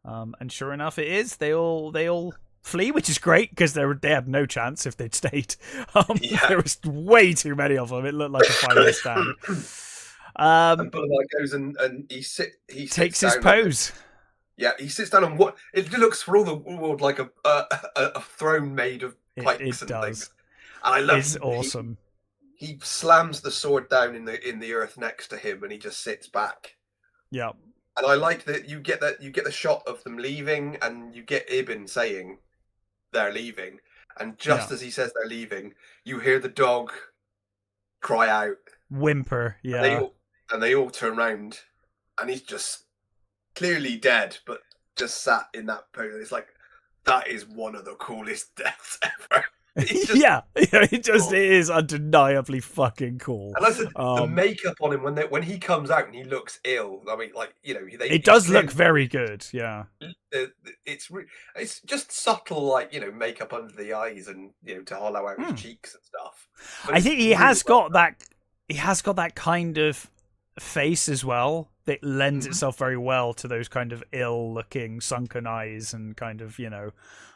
And sure enough, it is. They all flee, which is great, because they had no chance if they'd stayed. There was way too many of them. It looked like a final stand. And Boulevard goes and he takes his pose. He sits down, and it looks for all the world like a throne made of pikes and things. And I love it's awesome. He slams the sword down in the earth next to him, and he just sits back. Yeah. And I like that you get the shot of them leaving, and you get Ibn saying they're leaving, and just as he says they're leaving, you hear the dog cry out, whimper. Yeah. And they all turn around, and he's just clearly dead, but just sat in that pose. It's like, that is one of the coolest deaths ever. It is undeniably fucking cool. And I said the makeup on him when he comes out and he looks ill. I mean, like, you know, it does look very good. Yeah, it's just subtle, like, you know, makeup under the eyes and, you know, to hollow out his cheeks and stuff. But I think he has got that. He has got that kind of face as well that lends itself very well to those kind of ill-looking, sunken eyes and kind of, you know.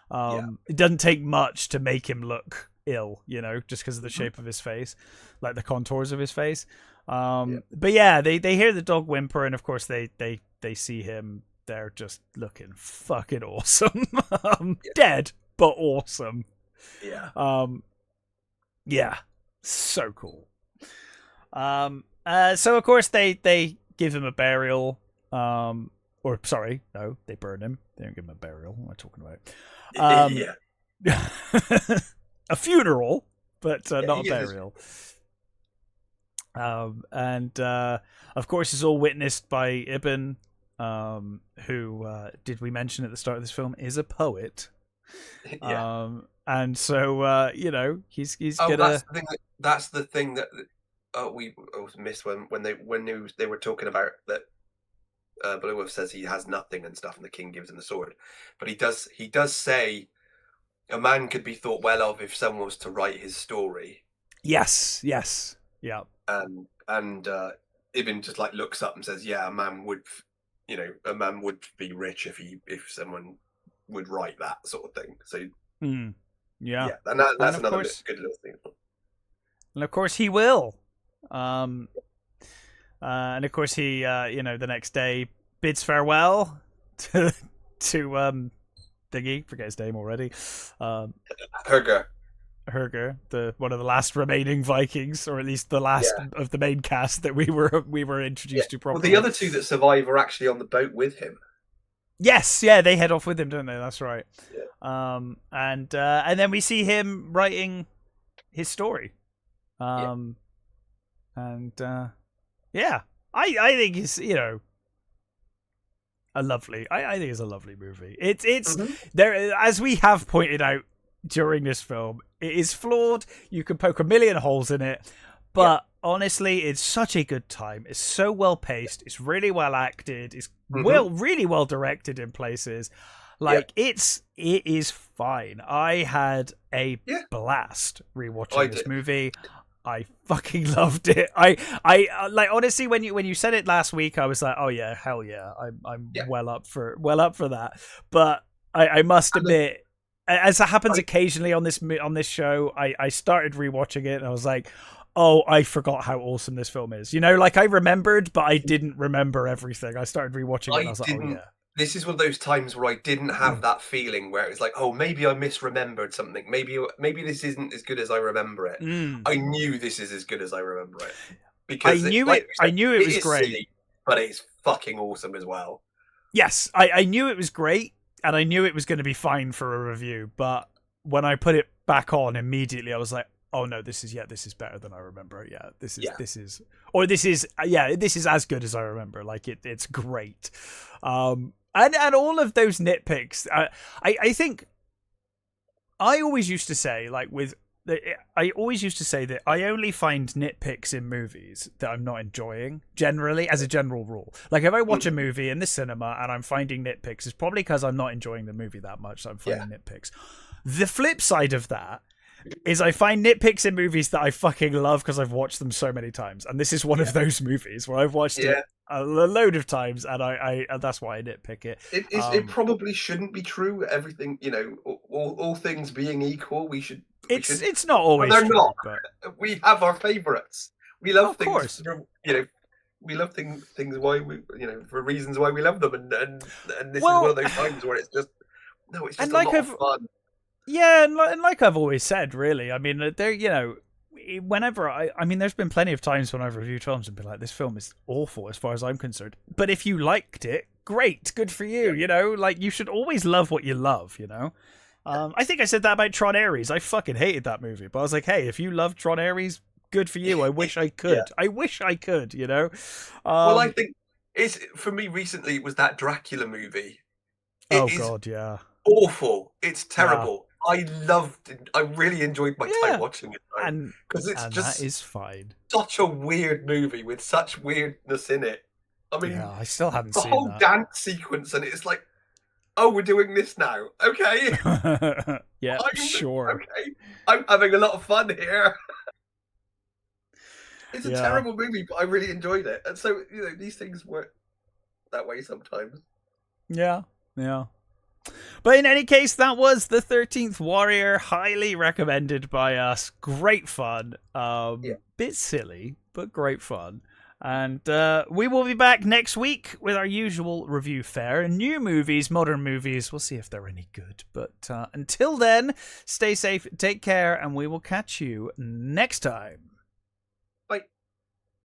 It doesn't take much to make him look ill, you know, just because of the shape of his face, like the contours of his face. But yeah, they hear the dog whimper, and of course they see him. They're just looking fucking awesome. Dead, but awesome. Yeah, so cool. So of course they give him a burial. Or sorry, no, they burn him. They don't give him a burial. What am I talking about? A funeral, but not a burial. And of course, it's all witnessed by Ibn, who did we mention at the start of this film is a poet. And so you know, he's gonna. That's the thing that we missed when they were talking about that. Beowulf says he has nothing and stuff, and the king gives him the sword. But he does say a man could be thought well of if someone was to write his story. Yes, yeah. And Ibn just like looks up and says, "Yeah, a man would be rich if someone would write that sort of thing." So yeah, and that's another good little thing. And of course he will. And of course he, you know, the next day bids farewell to Thingy, forget his name already. Herger, the one of the last remaining Vikings, or at least the last of the main cast that we were introduced to properly. Well, the other two that survive are actually on the boat with him. Yes, yeah, they head off with him, don't they? That's right. Yeah. And then we see him writing his story. Yeah, I think it's, you know, I think it's a lovely movie. It's there, as we have pointed out during this film, it is flawed. You can poke a million holes in it, but honestly, it's such a good time. It's so well paced. It's really well acted. It's really well directed in places. Like it is fine. I had a blast rewatching this movie. I fucking loved it. I like, honestly, when you said it last week, I was like, oh yeah, hell yeah, I'm well up for that. But I must admit, as it happens occasionally on this show, I started rewatching it and I was like, oh, I forgot how awesome this film is. You know, like I remembered, but I didn't remember everything. I started rewatching it and I was like, oh yeah. This is one of those times where I didn't have that feeling where it was like, oh, maybe I misremembered something. Maybe this isn't as good as I remember it. I knew this is as good as I remember it. Because I knew it was great. Silly, but it's fucking awesome as well. Yes, I knew it was great, and I knew it was going to be fine for a review. But when I put it back on immediately, I was like, oh no, this is better than I remember. Yeah, this is as good as I remember. Like it's great. And all of those nitpicks, I think I always used to say, like I always used to say that I only find nitpicks in movies that I'm not enjoying, generally, as a general rule. Like if I watch a movie in the cinema and I'm finding nitpicks, it's probably because I'm not enjoying the movie that much, so I'm finding nitpicks. The flip side of that is I find nitpicks in movies that I fucking love because I've watched them so many times. And this is one of those movies where I've watched it a load of times, and I that's why I nitpick it. It probably shouldn't be true. Everything, you know, all things being equal, it's not always true. Not. But we have our favourites. We love things. You know, we love things why we, you know, for reasons why we love them, and this is one of those times where it's just it's just a lot of fun. Yeah, and like I've always said, really, I mean, there, you know, whenever I mean, there's been plenty of times when I've reviewed films and been like, this film is awful as far as I'm concerned. But if you liked it, great, good for you. You know, like you should always love what you love. You know, I think I said that about Tron Ares. I fucking hated that movie, but I was like, hey, if you love Tron Ares, good for you. I wish I could. I wish I could. You know. Well, I think for me recently it was that Dracula movie. God, yeah. Awful. It's terrible. I really enjoyed my time watching it, because it's just that is fine. Such a weird movie with such weirdness in it. I mean, I still haven't seen the whole dance sequence, and it's like, oh, we're doing this now, okay? Sure. Okay, I'm having a lot of fun here. It's a terrible movie, but I really enjoyed it, and so these things work that way sometimes. Yeah. But in any case, that was The 13th Warrior, highly recommended by us. Great fun. Bit silly, but great fun. And we will be back next week with our usual review fare. New movies, modern movies. We'll see if they're any good. But until then, stay safe, take care, and we will catch you next time.